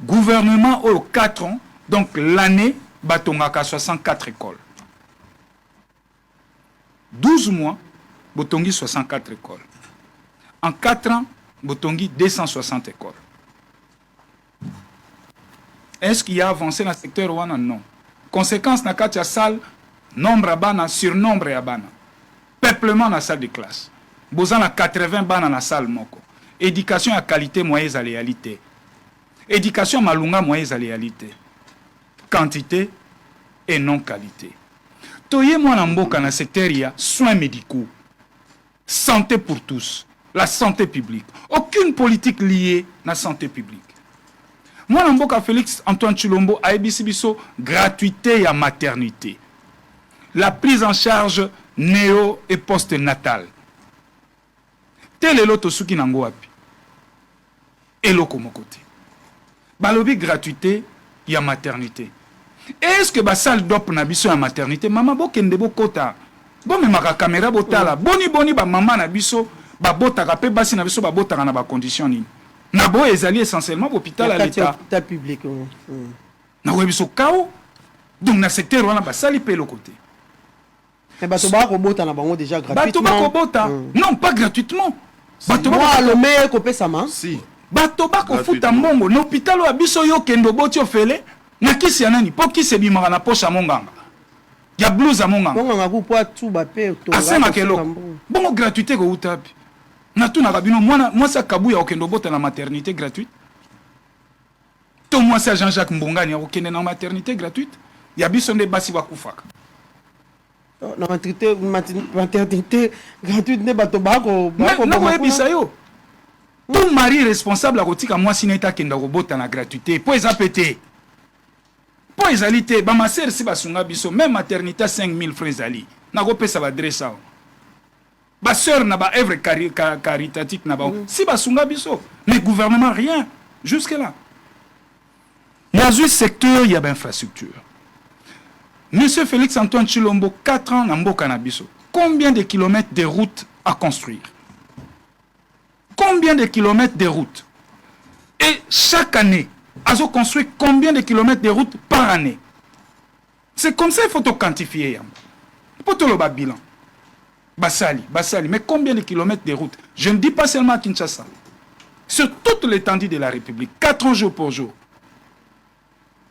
gouvernement au 4 ans, donc l'année, batongaka 64 écoles. 12 mois, botongi 64 écoles. En 4 ans, botongi 260 écoles. Est-ce qu'il y a avancé dans le secteur ouana? Non. Conséquence, na katia salle, nombre à bana, surnombre à bana. Peuplement dans la salle de classe. Bozan a 80 bana dans la salle moko. Éducation à qualité, moyenne à réalité. Éducation à malunga, moyenne à réalité. Quantité et non qualité. Toye moi namboka dans le secteur, il y a soins médicaux. Santé pour tous. La santé publique. Aucune politique liée à la santé publique. Moi namboka Félix Antoine Chilombo a ebisibiso gratuité à maternité. La prise en charge néo et post-natale. Tel est l'autre souki nango api. Et l'autre côté. Balobi gratuité, il y a maternité. Est-ce que la salle d'op na biso ya maternité, maman bo kende bo kota. Bon me maka caméra botala. Boni ba maman na biso ba botaka pe basi na biso ba botaka na ba condition nini. Na bo ezali essentiellement hôpital à l'état public. Na bo biso kao. Donc na secteur wana ba sali pe l'autre côté. Mais Batoba Robota n'a pas déjà gratuitement. Batoba Robota non, pas gratuitement. Batoba le meilleur copé sama. Si. Batoba ko futa mongo, l'hôpital wa biso yo kendo boti ofele, na kisi anani, po kisi bimara na poche monganga. Ya blues a monganga. Monganga ku po tout ba pe to. Asema kelo. Bongo gratuité ko utapi. Na tu na kabino moi sa kabuya okendo bota na maternité gratuite. To moi c'est Jean-Jacques Mbongani au Kenya en maternité gratuite. Il y a biso de basi wa kufaka. La maternité gratuite ne bato bako na bisa yo. Tout mari responsable à kotika moi sineta kenda robota na gratuité. Po ezapete. Po ezalité ba ma sœur si basunga biso même maternité 5000 francs ezali. Na ko pesa ba dressa. Ba sœur na ba œuvre caritative na ba. Si basunga biso, mais gouvernement rien jusque là. Dans ce secteur, il y a l'infrastructure. Monsieur Félix Antoine Tshilombo, 4 ans dans Canabiso. Combien de kilomètres de routes à construire? Combien de kilomètres de routes? Et chaque année, Azo construit combien de kilomètres de routes par année? C'est comme ça qu'il faut quantifier. Pour tout le bilan. Bassali, mais combien de kilomètres de routes? Je ne dis pas seulement à Kinshasa. Sur toute l'étendue de la République, 4 jours pour jour.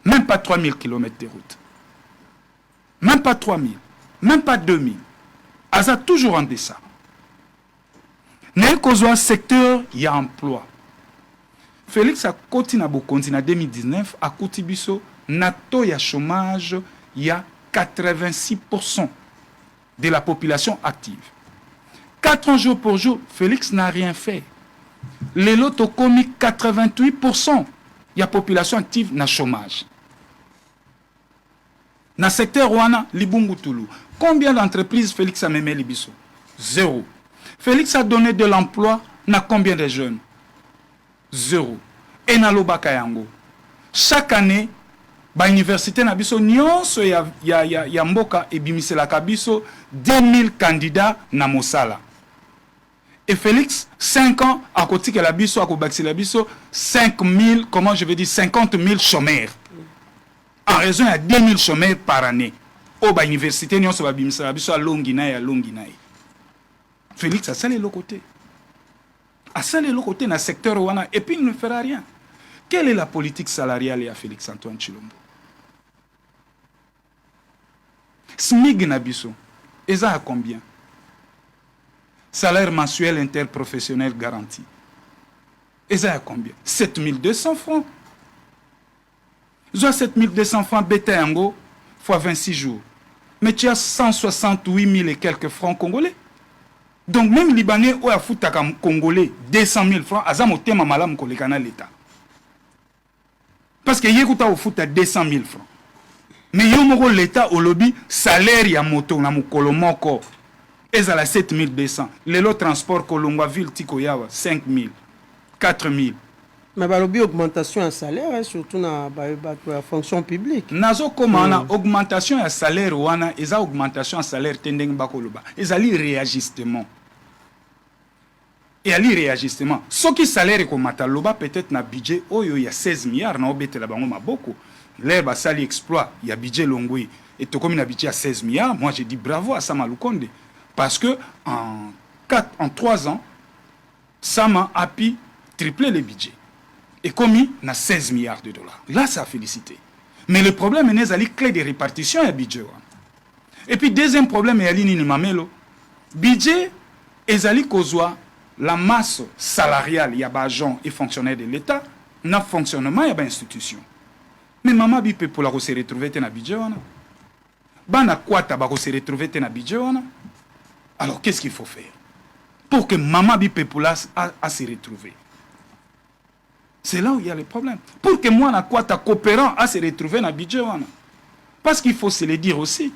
Même pas 3000 km de route. Même pas 3000. Même pas 2000. Aza toujours en deçà. N'est qu'au secteur, il y a emploi. Félix a continué à Bokonzi en 2019, à Koutibiso, nato ya chômage, il y a 86% de la population active. 4 jours pour jour, Félix n'a rien fait. Les lots ont commis 88%. Il y a population active na chômage. Dans le secteur Rwanda, Libungu Toulou. Combien d'entreprises Félix a memé Libiso? 0. Félix a donné de l'emploi à combien de jeunes? 0. Et na Lobaka Yango. Chaque année, ba université na biso nyonso ya mboka et bimisela kabiso 2000 candidats na Mosala. Et Félix, 5 ans, à côté de la biso, à côté de la biso, 5000, comment je vais dire, 50 000 chômeurs. En raison, il y a 10 000 chômeurs par année. Au bas université, nous sommes à Longinaï. Félix a salé l'autre côté. A salé l'autre côté dans le secteur Rwanda. Et puis il ne fera rien. Quelle est la politique salariale à Félix Antoine Tshilombo? SMIG Nabiso. Et ça a combien? Salaire mensuel interprofessionnel garanti. Et ça a combien? 7200 francs. J'ai 7200 francs BTNGO fois 26 jours. Mais tu as 168 000 et quelques francs congolais. Donc même Libanais ou à foutre congolais 200 000 francs, azam au thème malam kolekana l'État. Parce que yékouta au foot à 200 000 francs. Mais yomoro l'État au lobby salaire ya moto na mukolo moko. Ils à 7200. Les lots transport Kolongwa ville Tikoyawa 5000, 4000. Mais bah lobby augmentation en salaire hein, surtout dans la fonction publique. Nazo comment augmentation à salaire wana, ils a augmentation à salaire tendeng bakoloba. Ils ali réajustement. Et ali réajustement. Ce qui salaire ko mataloba peut-être na budget oyo il y a 16 milliards na obetela bango maboko. L'air ba sali exploit, il y a budget longwe et to comme na budget à 16 milliards, moi je dis bravo à Sama Lukonde. Parce que en 3 ans, Sama a pu tripler le budget. Et commis na 16 milliards de dollars. Là, ça a félicité. Mais le problème est les clés de répartition et budget. Et puis, deuxième problème, est l'ini mamelo. Budget, ezali kozwa la masse salariale, il y a des agents et fonctionnaires de l'État, na fonctionnement, il y a des institutions. Mais maman bipe pour la se retrouver dans le budget. Bana kwata ba se retrouver dans le budget. Alors, qu'est-ce qu'il faut faire pour que maman bipe pour la a se retrouver? C'est là où il y a le problème. Pour que moi, na kwata coopérant à se retrouver dans le budget. Parce qu'il faut se le dire aussi.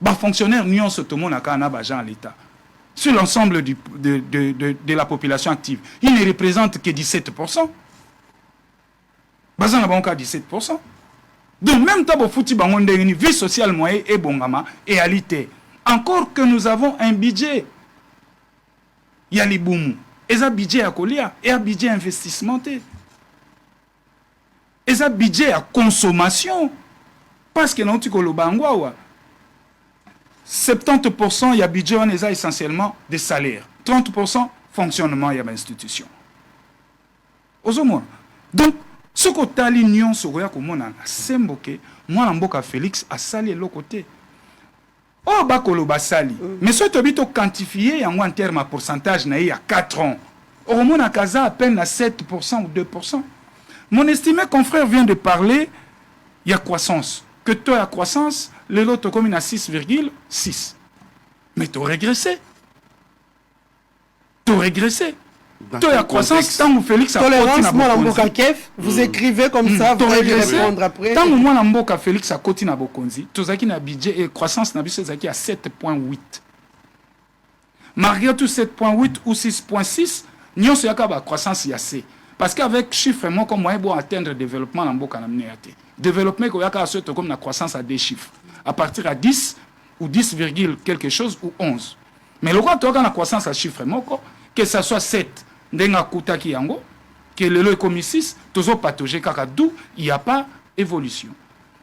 Les fonctionnaires n'y ont surtout à l'État. Sur l'ensemble de la population active, ils ne représentent que 17%. Bazan n'a pas 17%. Donc même si fouti bangonde une vie sociale moyenne et bongama et alité. Encore que nous avons un budget. Il y a les boumou. Et un budget à colia et un budget investissementé. Et un budget à consommation. Parce que nous avons 70% il y a budget on est essentiellement des salaires. 30% fonctionnement il y a institution. Donc ce que tu as l'union sur c'est que moi Namboka Félix a salé l'autre côté. Oh bakolo basali. Mais ce que tu as quantifié en termes de pourcentage il y a 4 ans. Au moins à Kaza à peine à 7% ou 2%. Mon estimé confrère vient de parler, il y a croissance. Que toi, la croissance, les lots communes à 6,6. Mais tu as régressé. Tu as régressé. Toi, la croissance, tant que Félix a tolérance, moi, l'amboka kef, vous écrivez comme ça, vous allez répondre après. Tant que moi, l'amboka Félix a côté na bokonzi, tu as un budget et croissance na biso à 7,8. Malgré tout 7,8 ou 6,6, nous avons une croissance assez. Parce qu'avec chiffre, moi, comme moi, pour atteindre le développement, l'amboka na mnéate. Développement, il y a comme la croissance à des chiffres. À partir à 10 ou 10, quelque chose ou 11. Mais le roi, tu as la croissance à chiffre, que ce soit 7, que le lot est comme 6, toujours patogé, car d'où il n'y a pas évolution.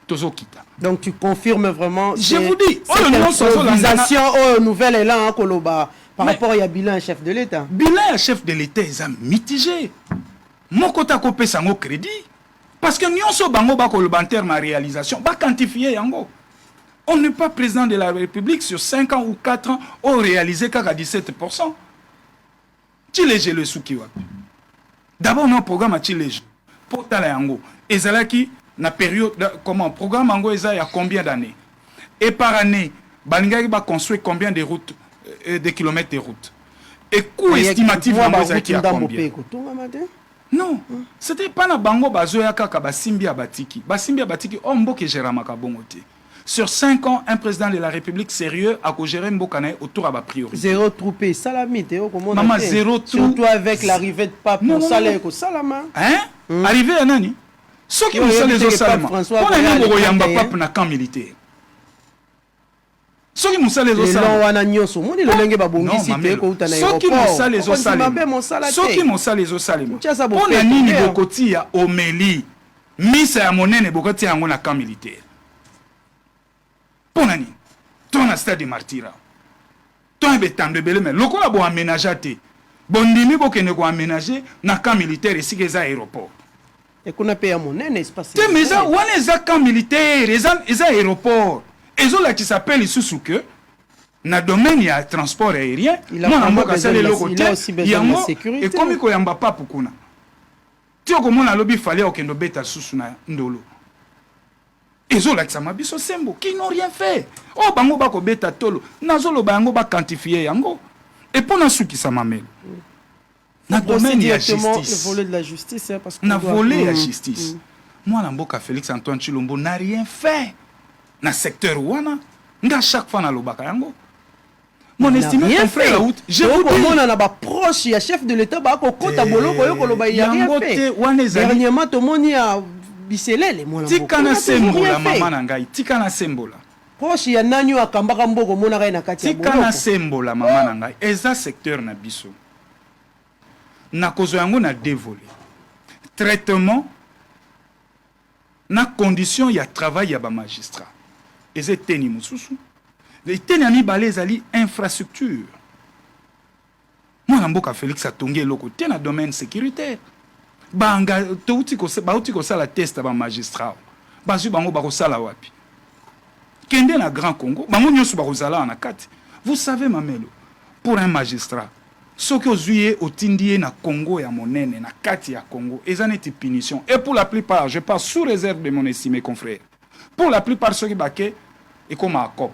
Toujours quitta. Donc tu confirmes vraiment. Je vous dis, l'improvisation nouvelle est là, Koloba, par rapport à bilan chef de l'État. Bilan chef de l'État est mitigé. Mon côté a coupé sans crédit. Parce que nous sommes en termes de réalisation, pas quantifié. On n'est pas président de la République sur 5 ans ou 4 ans, on réalisé qu'à 17%. Tilége le soukiwa. D'abord, on a un programme à Tilége. Pour Talayango. Et ça qui, na période, comment, programme Ango, il y a combien d'années? Et par année, Balinga va construire combien de routes, de kilomètres de routes? Et coût estimatif Ango, il y a combien? Non, c'était pas na bango bazoya kaka basimbi abatiki. Basimbi abatiki ombo ke gérera makabongote. Sur 5 ans, un président de la République sérieux a géré Mbokane autour à la priorité. Zéro troupé, salamite, comment maman zéro trou. Surtout avec l'arrivée de Pape au salaire au salama. Hein? Arrivé à nani? Ceux qui nous salent les salama. On a un Royamba Pape na camp militaire. Ceux qui nous salent les salama. Non, ceux qui nous salent les salama. Ceux qui nous salent les salama. On a nini bokoti ya omeli. Misa ya monene bokoti ya na camp militaire. Ponani, toi na stade de martyra. Toi un temps de belé mais lokola bo aménager té. Bondimi bo kene ko aménager na camp militaire ici que za aéroport. Et qu'on a payé mon espace. Te mais ça wana za camp militaire, eza aéroport. Ezo la qui s'appelle isusu que na domaine ya transport aérien, moi na mboka sale lokote, yango et comme ko yamba pa pukuna. Ti ko mona lobi fallait okendo beta susu na ndolo. Ils ont l'accent biso sembo qui n'ont rien fait. Oh bango bako beta tolo, nazolo bango ba quantifier yango. Et pour na souki ça m'amène. Na domaine de la justice. Le volet de la justice parce que na volet la justice. Moi na mboka Félix Antoine Chilombo n'a rien fait. Na secteur wana, nga chaque fois na lobaka yango. Mon estimé confrère la route, je vous dis on a ba proche ya chef de l'État ba ko kota boloko yo ko loba il y a rien fait. Dernièrement to moni a biselele mwana mboko. Tikana sembola mama na ngai, tikana sembola. Proche ya nani akambaka mboko mona ngai na kati ya boloko. Tikana sembola mama na ngai, eza secteur na biso. Na kozo yango na dévolé. Traitement na condition ya travail ya ba magistrat. Eze teni mususu. Les teni ani balé zali infrastructure. Mwana mboka Félix atongi eloko te na domaine sécuritaire. Banga touti ko sala test ba magistrat bazu bango ba ko sala wapi kende na Grand Congo bango nyoso ba ko sala na kati. Vous savez mamelo, pour un magistrat ce que ozuye otindie na Congo ya monene na kati ya Congo ezaneti punition. Et pour la plupart, je parle sous réserve de mon estimé confrère, pour la plupart ceux qui baké et comme à cop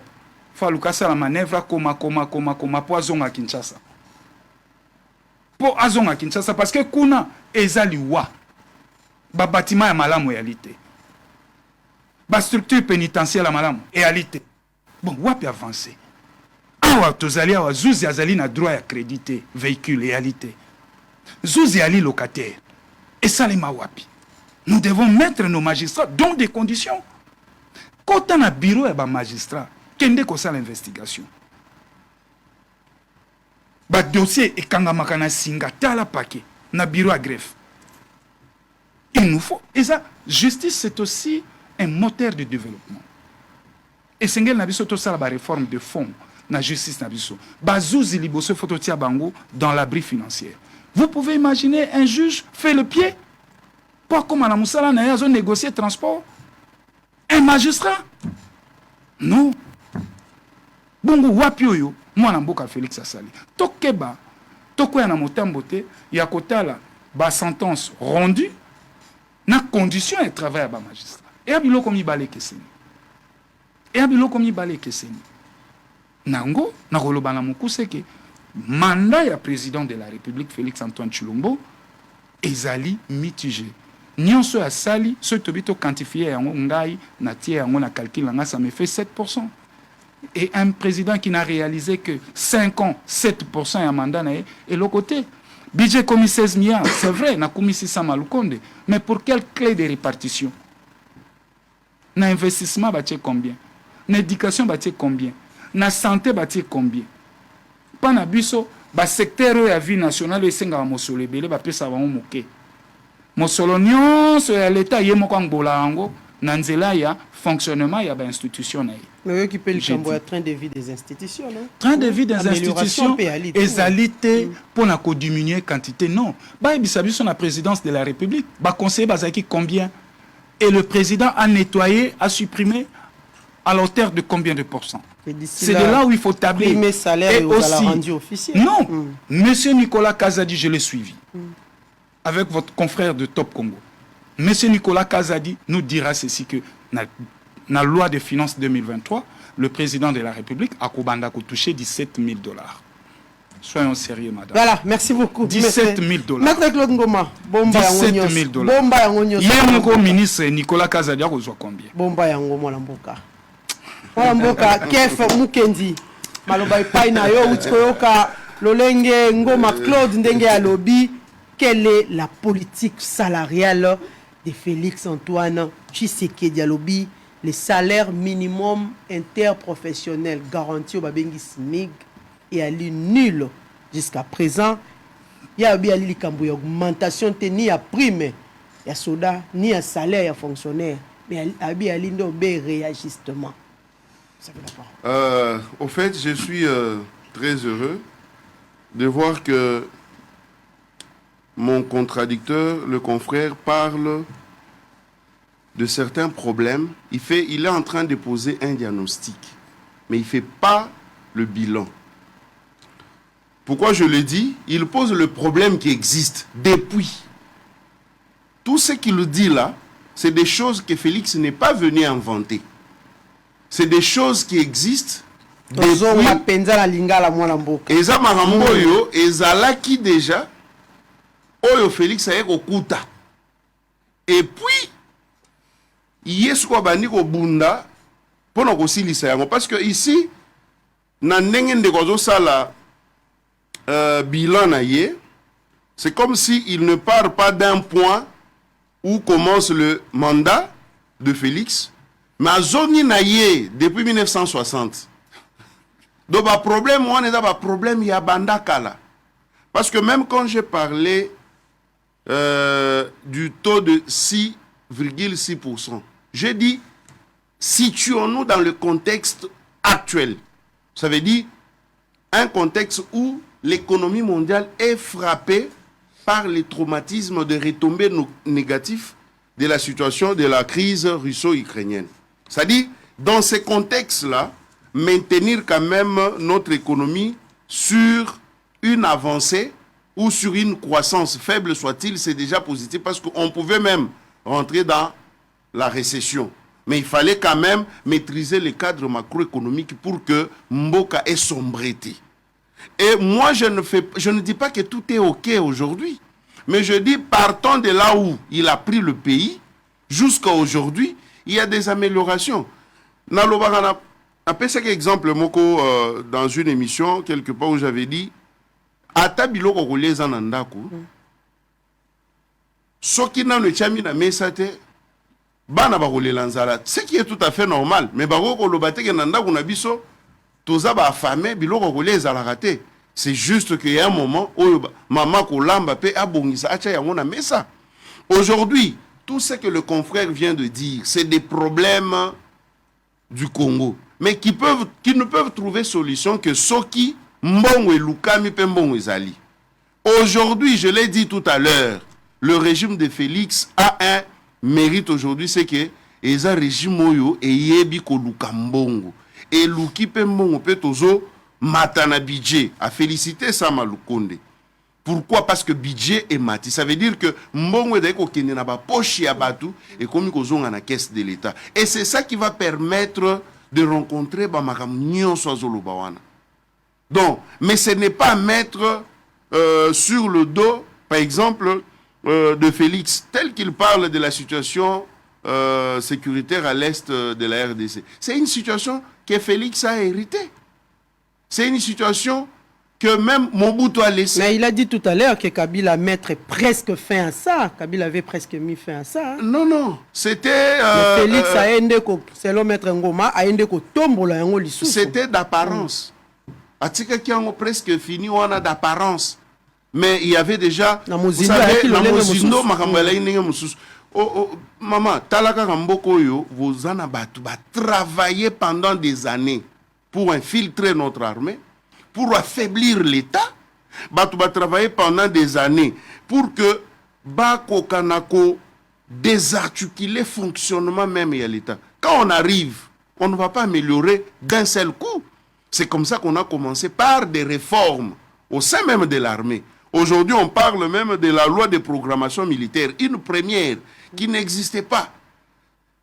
faluka sala manœuvre koma poison à Kinshasa. Pour azon à Kinshasa parce que kuna ezaliwa ba bâtiment ya malamu réalité ba structure pénitentiaire ya malamu réalité bon wapi avancer awa tozali awa zuzi azali na droit ya crédité véhicule réalité zuzi ali locataire et salema wapi. Nous devons mettre nos magistrats dans des conditions quand on a bureau ya ba magistrat kende ko sala investigation ba dossier et kangamaka na singa tala paquet na bureau à greffe. Il nous faut, et ça, justice c'est aussi un moteur de développement. Et c'est ngel na biso to sala ba réforme de fond na justice na biso. Ba zouzi liboso fototia bango dans l'abri financier. Vous pouvez imaginer un juge fait le pied pour comme la musala na yazo négocier transport. Un magistrat? Non. Bongo wapi oyo mwana mboka Félix Asali tokeba tokoya na motambo te ya kotala ba sentence rendue na condition et travail à ba magistrat et abilo komi balé keseni nango na koloba na mokuse ke mandat ya président de la République Félix Antoine Tshilombo ezali mitigé nyonso ya sali so tobito quantifier yango ngai na tie yango na calcul nga ça me fait 7%. Et un président qui n'a réalisé que 5 ans, 7% à mandat, et l'autre côté, budget commis 16 milliards, c'est vrai, n'a commis 600 malukonde, mais pour quelle clé de répartition? Na investissement, bâti combien? Na éducation, bâti combien? Na santé, bâti combien? Pas na biso, ba secteur ya vie nationale, et senga wa mosolo ebele, ba pesa wa moke. Mosolo nyonso ya l'État, yé moko ngbola ango, na nzela ya fonctionnement ya ba institution na ye. Mais eux qui paient le cambo à train de vie des institutions, non? Train de vie des institutions, égalité pour la diminuer quantité, non. Bah, il s'agit de la présidence de la République. Bah, conseiller Bazaki combien? Et le président a nettoyé, a supprimé à l'auteur de combien de pourcents? C'est de là où il faut tabler. Mais salaire et aussi rendu officiel. Non, Monsieur Nicolas Kazadi, je l'ai suivi avec votre confrère de Top Congo. Monsieur Nicolas Kazadi nous dira ceci que dans la loi de finances 2023, le président de la République a touché $17 000. Soyons sérieux, madame. Voilà, merci beaucoup. $17 000. Maître Claude Ngoma, bomba $17 000. Bomba yangonyo. Hier, ministre Nicolas Kazadi a reçu combien? Bomba yango mwalamboka. Mwalamboka, Kef Mukendi. Maloba ipai na yo utikoyoka lolenge Ngoma Claude ndenge ya lobby. Quelle est la politique salariale de Félix Antoine Tshisekedi à lobby? Les salaires minimum interprofessionnels garantis au Babengi SMIG et à lui nul jusqu'à présent. Il y a une augmentation ni à prime, il y a soda, ni à salaire, il y a fonctionnaire. Mais il y a un réajustement. Au fait, je suis très heureux de voir que mon contradicteur, le confrère, parle de certains problèmes. Il est en train de poser un diagnostic, mais il ne fait pas le bilan. Pourquoi je le dis? Il pose le problème qui existe depuis. Tout ce qu'il dit là, c'est des choses que Félix n'est pas venu inventer. C'est des choses qui existent depuis. Eza marambo yo, ezalaki déjà. Oyo Félix a okuta. Et puis, yesu ko bandi ko bunda pour nous kosilisa yango parce que ici na ndenge ndeko sala bilan na ye, c'est comme si il ne part pas d'un point où commence le mandat de Félix, mais azongi na ye depuis 1960. Donc ba problème on est dans ba problème ya banda kala. Parce que même quand j'ai parlé du taux de 6,6%. J'ai dit, situons-nous dans le contexte actuel. Ça veut dire un contexte où l'économie mondiale est frappée par les traumatismes de retombées négatives de la situation de la crise russo-ukrainienne. C'est-à-dire, dans ces contextes-là, maintenir quand même notre économie sur une avancée ou sur une croissance faible soit-il, c'est déjà positif parce qu'on pouvait même rentrer dans la récession. Mais il fallait quand même maîtriser les cadres macroéconomiques pour que Mboka ait sombreté. Et moi, je ne dis pas que tout est OK aujourd'hui, mais je dis, partant de là où il a pris le pays, jusqu'à aujourd'hui, il y a des améliorations. Nalobagana, après cet exemple, Moko, dans une émission, quelque part où j'avais dit, ata biloko koleza na ndako soki na no chami na mesate bana ba kolela nzala, ce qui est tout à fait normal, mais ba ko loba te ke na ndako na biso toza ba affamé biloko koleza la raté. C'est juste qu'il y a un moment où maman kolamba pe abongisa acha yango na mesa. Aujourd'hui, tout ce que le confrère vient de dire, c'est des problèmes du Congo, mais qui ne peuvent trouver solution que soki mbongo et lukami pe mbongo ezali. Aujourd'hui, je l'ai dit tout à l'heure, le régime de Félix a un mérite aujourd'hui, c'est que eza régime oyo e yebi ko lukambongo et luki pe mbongo pe tozo matana budget a félicité Sama Lukonde. Pourquoi? Parce que budget est mati. Ça veut dire que mbongo est kokende na ba poche ya batu et comme kozonga na caisse de l'État. Et c'est ça qui va permettre de rencontrer ba makam nyonso azoloba wana. Donc, mais ce n'est pas mettre sur le dos, par exemple, de Félix, tel qu'il parle de la situation sécuritaire à l'est de la RDC. C'est une situation que Félix a héritée. C'est une situation que même Mobutu a laissé. Mais il a dit tout à l'heure que Kabila mettrait presque fin à ça. Kabila avait presque mis fin à ça. Hein? Non, non. C'était... Félix a endé, selon Maître Ngoma, a endé ko tombola yango lisusu. C'était d'apparence. Atika qui a presque fini, on a d'apparence. Mais il y avait déjà... Vous savez, na Mozindo, makambala inenge mususu. Oh, maman, talaka kamboko yo, vous en avez travaillé pendant des années pour infiltrer notre armée, pour affaiblir l'État. Batu va travailler pendant des années pour que Bako Kanako désarticule le fonctionnement même de l'État. Quand on arrive, on ne va pas améliorer d'un seul coup. C'est comme ça qu'on a commencé par des réformes au sein même de l'armée. Aujourd'hui, on parle même de la loi de programmation militaire, une première qui n'existait pas.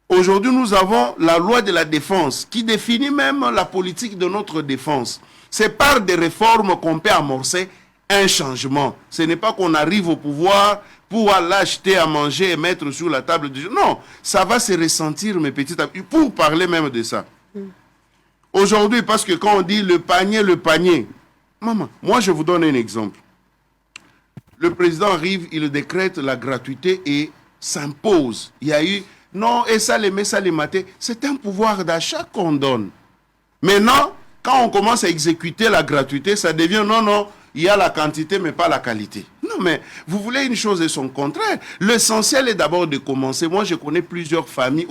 Aujourd'hui, nous avons la loi de la défense qui définit même la politique de notre défense. C'est par des réformes qu'on peut amorcer un changement. Ce n'est pas qu'on arrive au pouvoir pour aller acheter à manger et mettre sur la table du jeu. Non, ça va se ressentir, mais petit à petit, pour parler même de ça. Aujourd'hui, parce que quand on dit le panier, maman, moi je vous donne un exemple. Le président arrive, il décrète la gratuité et s'impose. Il y a eu, non, et ça les matés, c'est un pouvoir d'achat qu'on donne. Maintenant, quand on commence à exécuter la gratuité, ça devient, non, il y a la quantité, mais pas la qualité. Non, mais vous voulez une chose et son contraire. L'essentiel est d'abord de commencer. Moi, je connais plusieurs familles,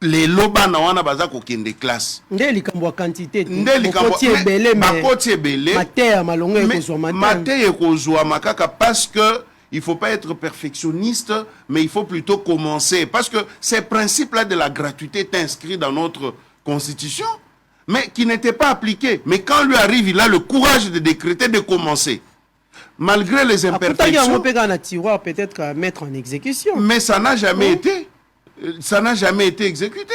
les loba na wana baza ko kende classe nde likambo quantité bakoti ebele mateya malongo mateya ekozwa makaka parce que il faut pas être perfectionniste mais il faut plutôt commencer parce que ces principes là de la gratuité est inscrit dans notre constitution mais qui n'était pas appliqué. Mais quand lui arrive, il a le courage de décréter, de commencer malgré les imperfections. Peut-être à mettre en exécution. Mais ça n'a jamais été. Ça n'a jamais été exécuté.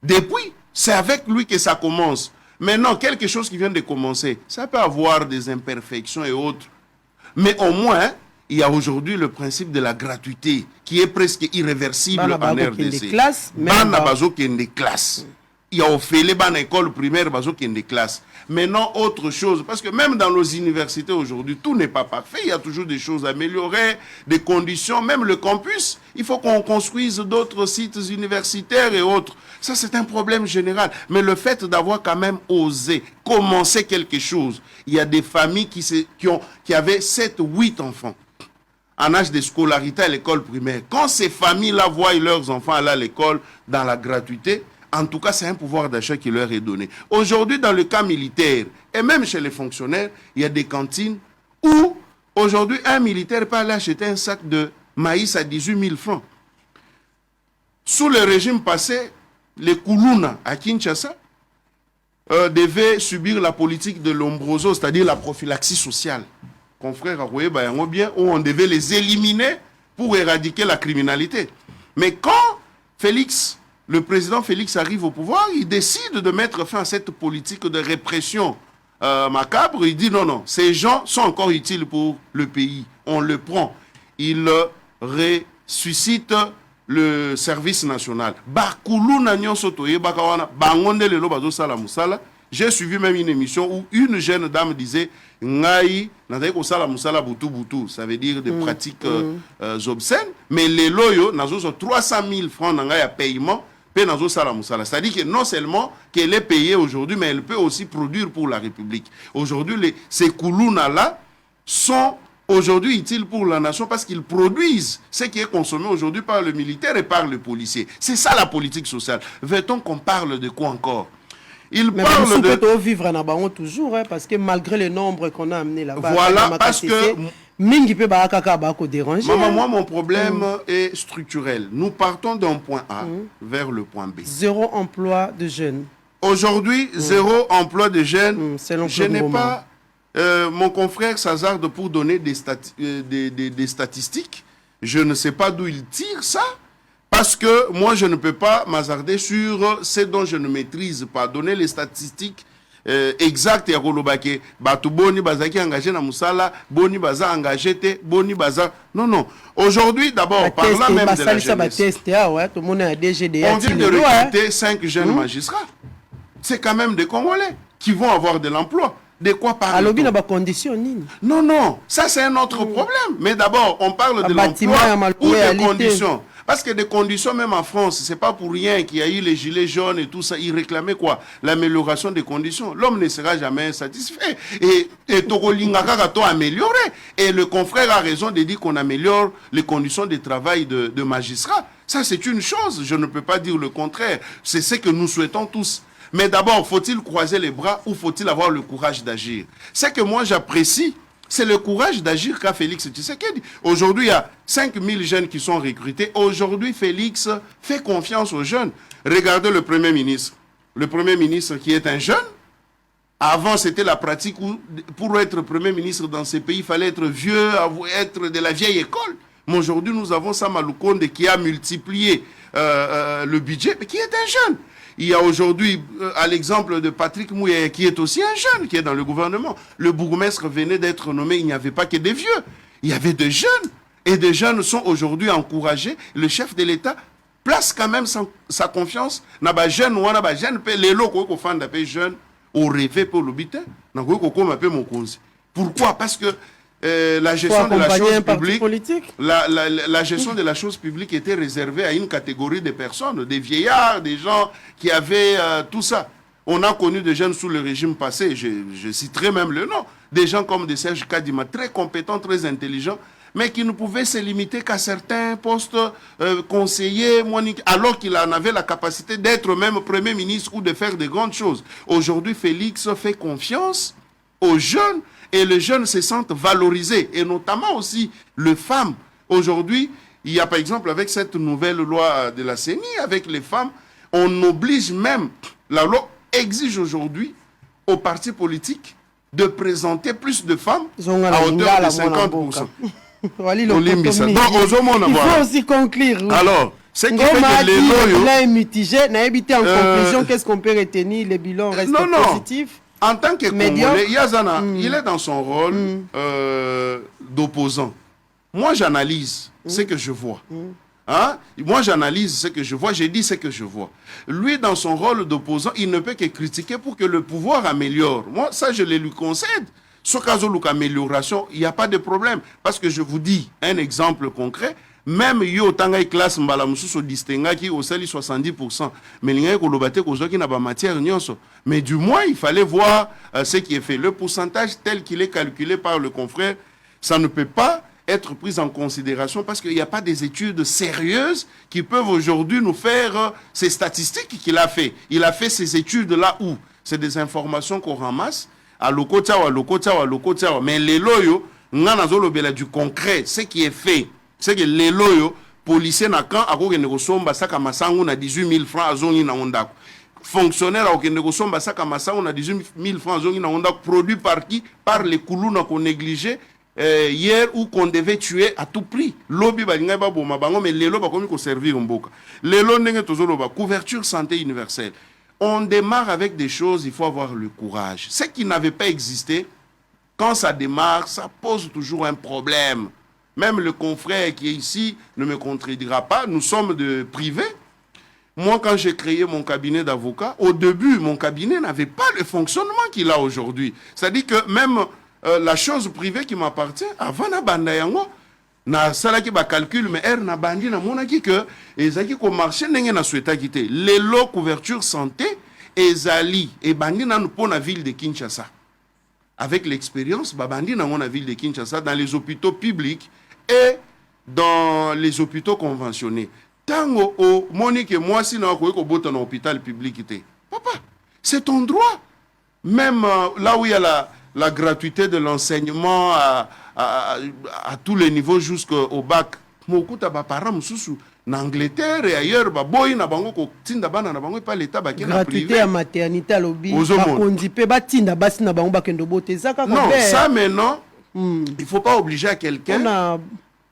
Depuis, c'est avec lui que ça commence. Maintenant, quelque chose qui vient de commencer, ça peut avoir des imperfections et autres. Mais au moins, il y a aujourd'hui le principe de la gratuité qui est presque irréversible en RDC. Il y a offert dans l'école primaire qui des classes. Maintenant, autre chose, parce que même dans nos universités aujourd'hui, tout n'est pas parfait. Il y a toujours des choses à améliorer, des conditions, même le campus. Il faut qu'on construise d'autres sites universitaires et autres. Ça, c'est un problème général. Mais le fait d'avoir quand même osé commencer quelque chose, il y a des familles qui avaient 7 ou 8 enfants en âge de scolarité à l'école primaire. Quand ces familles-là voient leurs enfants aller à l'école dans la gratuité, en tout cas, c'est un pouvoir d'achat qui leur est donné. Aujourd'hui, dans le cas militaire, et même chez les fonctionnaires, il y a des cantines où, aujourd'hui, un militaire peut aller acheter un sac de maïs à 18 000 francs. Sous le régime passé, les Koulouna à Kinshasa devaient subir la politique de Lombroso, c'est-à-dire la prophylaxie sociale. Confrère Aroué Bayango bien, où on devait les éliminer pour éradiquer la criminalité. Mais quand le président Félix arrive au pouvoir, il décide de mettre fin à cette politique de répression macabre. Il dit non, ces gens sont encore utiles pour le pays. On le prend. Il ressuscite le service national. J'ai suivi même une émission où une jeune dame disait Ngai, ça veut dire des pratiques obscènes, mais les loyaux, nous 300 000 francs à paiement. C'est-à-dire que non seulement qu'elle est payée aujourd'hui, mais elle peut aussi produire pour la République. Aujourd'hui, ces Koulouna-là sont aujourd'hui utiles pour la nation parce qu'ils produisent ce qui est consommé aujourd'hui par le militaire et par le policier. C'est ça la politique sociale. Veut-on qu'on parle de quoi encore? Il parle de vivre en Abaron toujours, hein, parce que malgré le nombre qu'on a amené là-bas, voilà, parce que déranger. Moi, mon problème est structurel. Nous partons d'un point A vers le point B. Zéro emploi de jeunes. Aujourd'hui, zéro emploi de jeunes. Je n'ai pas mon confrère s'hasarde pour donner des statistiques. Je ne sais pas d'où il tire ça. Parce que moi, je ne peux pas m'hasarder sur ce dont je ne maîtrise pas. Donner les statistiques exactes. Et Rolobake, Batu Boni Bazaki engagé na Moussala, Boni Baza engagé te, Boni Baza. Non, non. Aujourd'hui, d'abord, parlant même de la jeunesse, on vient de recruter 5 jeunes magistrats. C'est quand même des Congolais qui vont avoir de l'emploi. De quoi parler? Non, non. Ça, c'est un autre problème. Mais d'abord, on parle de l'emploi ou des conditions. Parce que des conditions, même en France, c'est pas pour rien qu'il y a eu les gilets jaunes et tout ça. Ils réclamaient quoi? L'amélioration des conditions. L'homme ne sera jamais satisfait. Et Togolingaka a amélioré. Et le confrère a raison de dire qu'on améliore les conditions de travail de magistrats. Ça, c'est une chose. Je ne peux pas dire le contraire. C'est ce que nous souhaitons tous. Mais d'abord, faut-il croiser les bras ou faut-il avoir le courage d'agir? Ce que moi j'apprécie, c'est le courage d'agir qu'a Félix Tshisekedi. Aujourd'hui, il y a 5000 jeunes qui sont recrutés. Aujourd'hui, Félix fait confiance aux jeunes. Regardez le Premier ministre. Le Premier ministre qui est un jeune. Avant, c'était la pratique où, pour être Premier ministre dans ces pays, il fallait être vieux, être de la vieille école. Mais aujourd'hui, nous avons Sama Lukonde qui a multiplié le budget, mais qui est un jeune. Il y a aujourd'hui, à l'exemple de Patrick Mouya, qui est aussi un jeune, qui est dans le gouvernement. Le bourgmestre venait d'être nommé, il n'y avait pas que des vieux. Il y avait des jeunes. Et des jeunes sont aujourd'hui encouragés. Le chef de l'État place quand même sa confiance dans les jeunes. Les locaux qui font des jeunes au rêve pour l'habiter. Pourquoi? Parce que la gestion de la chose publique, la gestion de la chose publique était réservée à une catégorie de personnes, des vieillards, des gens qui avaient tout ça. On a connu des jeunes sous le régime passé, je citerai même le nom, des gens comme de Serge Kadima, très compétents, très intelligents, mais qui ne pouvaient se limiter qu'à certains postes conseillers, alors qu'il en avait la capacité d'être même Premier ministre ou de faire de grandes choses. Aujourd'hui, Félix fait confiance aux jeunes, et les jeunes se sentent valorisés, et notamment aussi les femmes. Aujourd'hui, il y a par exemple avec cette nouvelle loi de la CENI, avec les femmes, on oblige même, la loi exige aujourd'hui aux partis politiques de présenter plus de femmes à hauteur de 50%. Il faut aussi conclure. Alors, ce qui fait que les bilan est mitigé, n'a évité en conclusion, qu'est-ce qu'on peut retenir? Les bilans restent positifs. En tant que Congolais, Yazana, il est dans son rôle d'opposant. Moi, j'analyse ce que je vois. Hein? Moi, j'analyse ce que je vois, j'ai dit ce que je vois. Lui, dans son rôle d'opposant, il ne peut que critiquer pour que le pouvoir améliore. Moi, ça, je le lui concède. Ce cas où l'amélioration, il n'y a pas de problème. Parce que je vous dis un exemple concret. Même yo tanga classe mbala mususu distinga qui au sali 70%. Mais l'inga ko lobate ko zoki na ba matière nyonso. Mais du moins il fallait voir ce qui est fait. Le pourcentage tel qu'il est calculé par le confrère, ça ne peut pas être pris en considération parce qu'il n'y a pas des études sérieuses qui peuvent aujourd'hui nous faire ces statistiques qu'il a fait. Il a fait ces études là où c'est des informations qu'on ramasse à lokotawa. Mais les loyo ngana zolobela du concret, ce qui est fait. C'est que les loyaux, policiers na quand à quoi négocier saka masangu na 18 000 francs à zone na ondako. Fonctionnaire à quoi négocier saka masangu na 18 000 francs à zone na ondako. Produit par qui? Par les koulouna qu'on négligeait hier ou qu'on devait tuer à tout prix. Lobby balinga ba boma bango mais les loba comme ko servir mboka. Les lo ndenge tozolo ba couverture santé universelle. On démarre avec des choses, il faut avoir le courage. Ce qui n'avait pas existé, quand ça démarre, ça pose toujours un problème. Même le confrère qui est ici ne me contredira pas. Nous sommes de privé. Moi, quand j'ai créé mon cabinet d'avocat, au début, mon cabinet n'avait pas le fonctionnement qu'il a aujourd'hui. C'est-à-dire que même la chose privée qui m'appartient, avant na banda yango, na salaki ba calcul, mais na bandi na monaki que ezaki ko marché ndenge na souhaita quitter. Les lots couverture santé, ezali et bandi na pour la ville de Kinshasa. Avec l'expérience, babandi na la ville de Kinshasa, dans les hôpitaux publics, et dans les hôpitaux conventionnés. Tango au Monique et moi, si nous avons un hôpital public, papa, c'est ton droit. Même là où il y a la gratuité de l'enseignement à tous les niveaux jusqu'au bac mokuta ba parents mususu na Angleterre et ailleurs ba boy na bango ko tinda bana na bango pa l'état ba ke na privé. Gratuité à maternité à lobby. Ba kondi pe ba tinda basi na bango ba kendo bote zaka. Non, ça maintenant, il faut pas obliger à quelqu'un.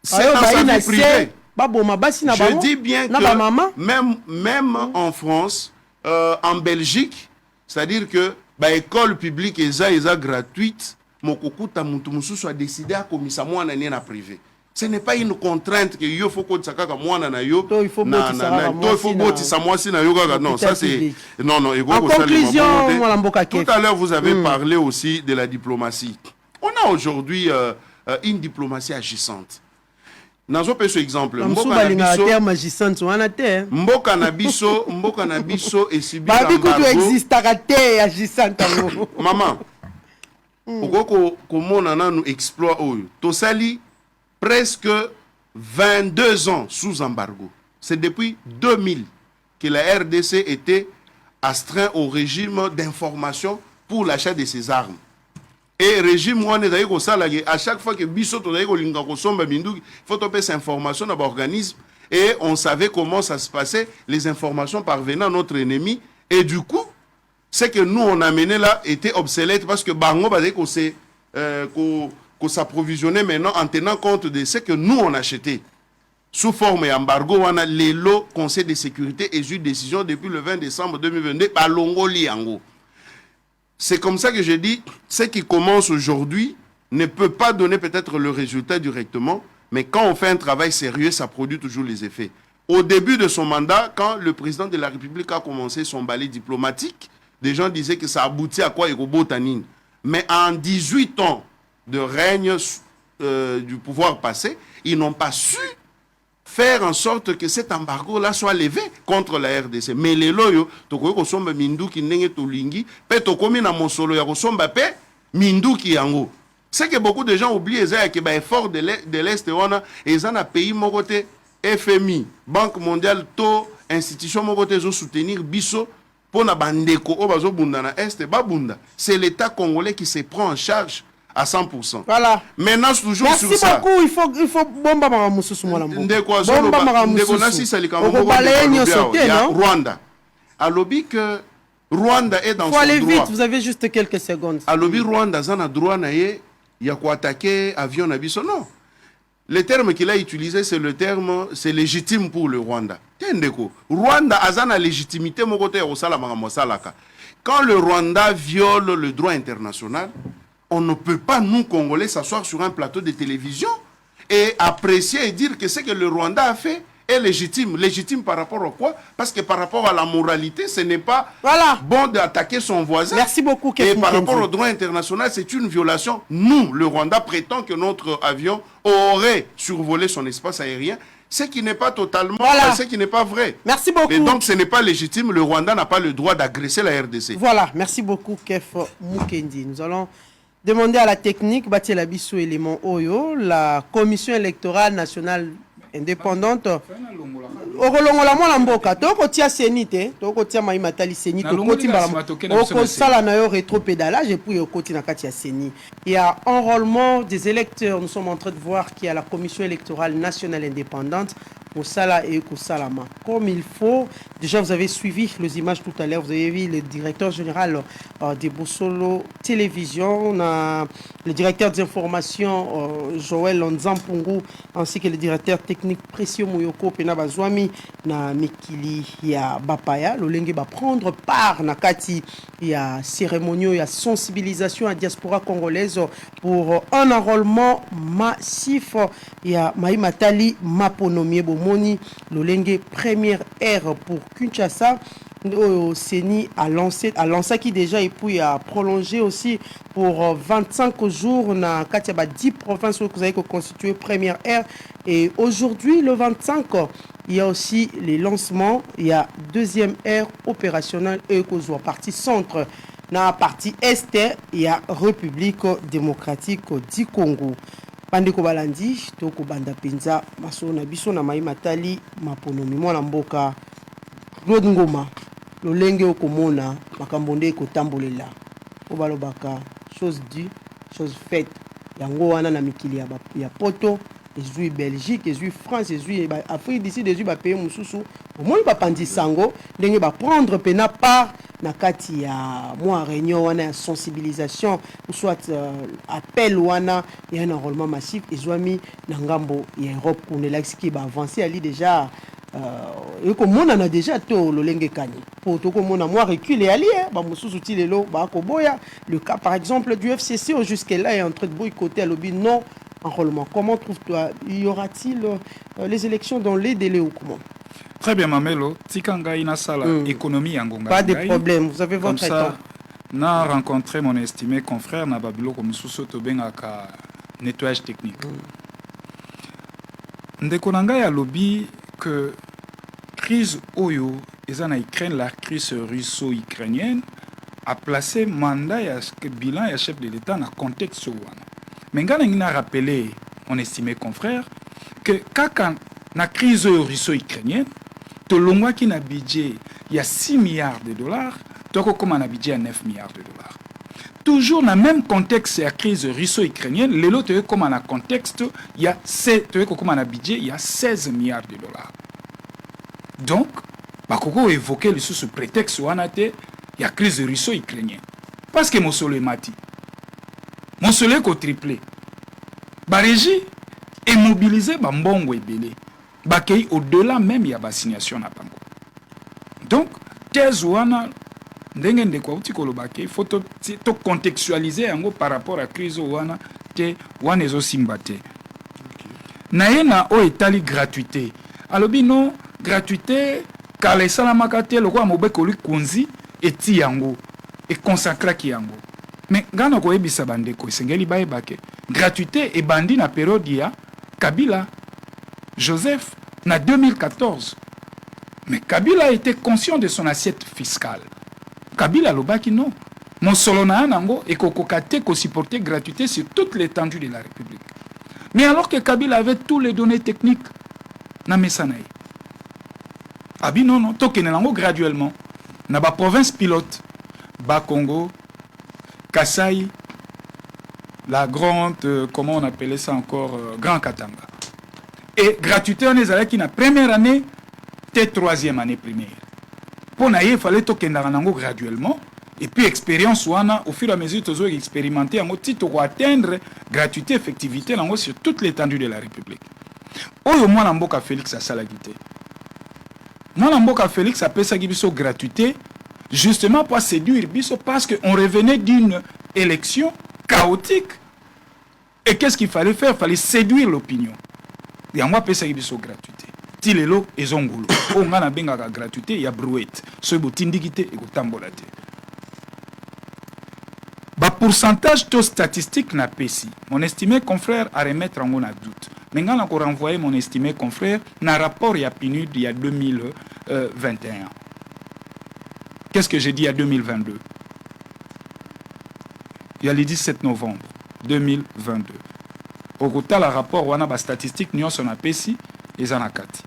C'est dans sa vie privée. Je dis bien que même en France, en Belgique, c'est-à-dire que l'école publique est gratuite, mon kokuta mutu soit décidé à commisser moi na privé. Ce n'est pas une contrainte que yo faut que sakaka moi na yo. Il faut boti sa moi si na yo non, ça c'est non. En conclusion, tout à l'heure vous avez parlé aussi de la diplomatie. On a aujourd'hui une diplomatie agissante. Nazo pe ce exemple mboka na biso et sibi maman okoko komona na nous exploit oyo tosali presque 22 ans sous embargo. C'est depuis 2000 que la RDC était astreint au régime d'information pour l'achat de ses armes. Et le régime, à chaque fois que Bissot il faut topper ces informations dans l'organisme. Et on savait comment ça se passait. Les informations parvenaient à notre ennemi. Et du coup, ce que nous on a mené là était obsolète parce que Bango qu'on s'approvisionnait maintenant en tenant compte de ce que nous on achetait. Sous forme d'embargo, on a les lots Conseil de sécurité et eu décision depuis le 20 décembre 2022 par Longoli Yango. C'est comme ça que je dis, ce qui commence aujourd'hui ne peut pas donner peut-être le résultat directement, mais quand on fait un travail sérieux, ça produit toujours les effets. Au début de son mandat, quand le président de la République a commencé son balai diplomatique, des gens disaient que ça aboutit à quoi? Tanine. Mais en 18 ans de règne du pouvoir passé, ils n'ont pas su faire en sorte que cet embargo-là soit levé contre la RDC. Mais les loyaux, toko kosomba minduki nenge tolingi, pe tokomi na mosolo ya kosomba pe minduki yango. C'est que beaucoup de gens oublient que ba effort de l'Est wana ezana pays mokote FMI, Banque mondiale to institution mokote zo soutenir biso pona bandeko o bazo bunda na Est ba bunda. C'est l'État congolais qui se prend en charge à 100%. Voilà. Maintenant, toujours merci sur ça. Merci beaucoup. Il faut bomba maramususu mwana mbo. Bomba maramususu. Rwanda. À lobby que Rwanda est dans son droit. Faut aller vite, vous avez juste quelques secondes. À lobby Rwanda zana droit na ye ya ko attaquer avion na biso non. Le terme qu'il a utilisé c'est le terme c'est légitime pour le Rwanda. Tendeko. Rwanda azana légitimité mo côté o sala makambo salaka. Quand le Rwanda viole le droit international, on ne peut pas, nous, Congolais, s'asseoir sur un plateau de télévision et apprécier et dire que ce que le Rwanda a fait est légitime. Légitime par rapport à quoi? Parce que par rapport à la moralité, ce n'est pas bon d'attaquer son voisin. Merci beaucoup. Et par rapport au droit international, c'est une violation. Nous, le Rwanda, prétend que notre avion aurait survolé son espace aérien. Ce qui n'est pas totalement, ce qui n'est pas vrai. Merci beaucoup. Et donc, ce n'est pas légitime. Le Rwanda n'a pas le droit d'agresser la RDC. Voilà. Merci beaucoup, Kef Mukendi. Nous allons demander à la technique, Batie Labisso élément Oyo, la commission électorale nationale indépendante. Okolongola mwana mboka toko tia senite toko tia mai matali seni toko timbala oko sala na yo rétropédalage et puis okoti na kati ya seni. Il y a enrôlement des électeurs, nous sommes en train de voir qu'il y a la commission électorale nationale indépendante au Sala et au Salama. Comme il faut, déjà vous avez suivi les images tout à l'heure, vous avez vu le directeur général de Bosolo Télévision, on a le directeur des informations Joël Nzampungu ainsi que le directeur technique Précieux Mouyoko Pena Bazwami na Mikili ya Bapaya. L'Olenge va prendre part na kati ya cérémonie ya sensibilisation à diaspora congolaise pour un enrôlement massif ya Maïmatali Maponomie Bomoni. L'Olenge première ère pour Kinshasa. Seni a lancé qui déjà et puis a prolongé aussi pour 25 jours na Katiaba 10 provinces où vous avez constitué première ère et aujourd'hui le 25 il y a aussi les lancements, il y a deuxième ère opérationnelle et que soit partie centre na partie est il y a République démocratique du Congo. Pandeko balandi toko banda penza maso na biso na Maïmatali Maponomi mwana mboka Claude Ngoma lolenge okomona makambo nde kotambolela obalobaka chose due chose faite yango wana na mikili ya poto ezui Belgique, ezui France, ezui Afrique d'ici, ezui pays mususu. Au moins ba pandi sango, ndenge ba prendre pena part na kati ya moi réunion wana sensibilisation ou soit appel wana ya un enrôlement massif ezwami na ngambo ya Europe pour nelaxiki ba avancer ali déjà et comme on a déjà tout le lenge kani pour tout comme on a moi reculé ali ba mususu ti lelo ba ko boya le cas par exemple du FCC jusque là est en train de boycotter à lobby non enrôlement. Comment trouves-toi, y aura-t-il les élections dans les délais ou comment? Très bien, Mamelo. Tikanga ina sala économie yangonga. Pas de problème, vous avez votre temps. Na rencontré mon estimé confrère na babilo comme sous tobengaka nettoyage technique. Ndeko nanga ya lobby que crise oyo ezana Ukraine, la crise russo-ukrainienne a placé mandat ya bilan ya chef de l'État na contexte wana. Mais on a rappelé, mon estimé confrère, que quand la crise russo-ukrainienne, tout le monde qui a un budget, il y a 6 milliards de dollars, tout comme un budget à 9 milliards de dollars. Toujours dans le même contexte, la crise russo-ukrainienne, les autres, comme un contexte, il y a 16 milliards de dollars. Donc, il évoqué ce prétexte, il y a la crise russo-ukrainienne. Parce que mon soleil mati. Mon soleil est triplé. La régie est mobilisée par Mbongo et Belé. Au-delà même, il y a l'assignation à Pango. Donc, thèse ouana, il faut contextualiser par rapport à la crise ouana, ouana est aussi mbaté. Naena o etali gratuité. Alors, non, gratuité, car les salamakate, le roi Mobeko lui konzi, et tiango, et consacré qui yango. Mais gana ko ebisa bandeko sengeli bae bake gratuité et bandi na période ya Kabila Joseph na 2014. Mais Kabila était conscient de son assiette fiscale. Kabila lobaki non. Mon solona nango et kokokate ko supporter gratuité sur toute l'étendue de la République. Mais alors que Kabila avait tous les données techniques na mesanaï. Abi non non tokene nango graduellement na ba province pilote ba Congo Kasaï, la grande, comment on appelait ça encore, Grand Katanga. Et gratuité, on est allé qui na première année, t'es troisième année primaire. Pour naïe, il fallait toquer graduellement. Et puis expérience, au fur et à mesure, tu as expérimenté en mode pour atteindre gratuité, effectivité sur toute l'étendue de la République. Au moins, Namboka Félix a ça la guité. Moi, Namboka Félix a fait ça gratuité. Justement pour séduire Bisso parce qu'on revenait d'une élection chaotique. Et qu'est-ce qu'il fallait faire? Il fallait séduire l'opinion. Et à moi, Bisso gratuité. Tilelo et Zongolo. On a bien la gratuité, il y a brouette. Ce botindigité et tambolate. Bah pourcentage de statistiques n'a pas si. Mon estimé confrère à remettre en doute. Maintenant, on a encore renvoyé mon estimé confrère dans un rapport il y a PNUD il y a 2021. Qu'est-ce que j'ai dit à 2022? Il y a le 17 novembre 2022. Au côté le rapport, on a des statistiques, nous sommes à Pessi et Zanakati.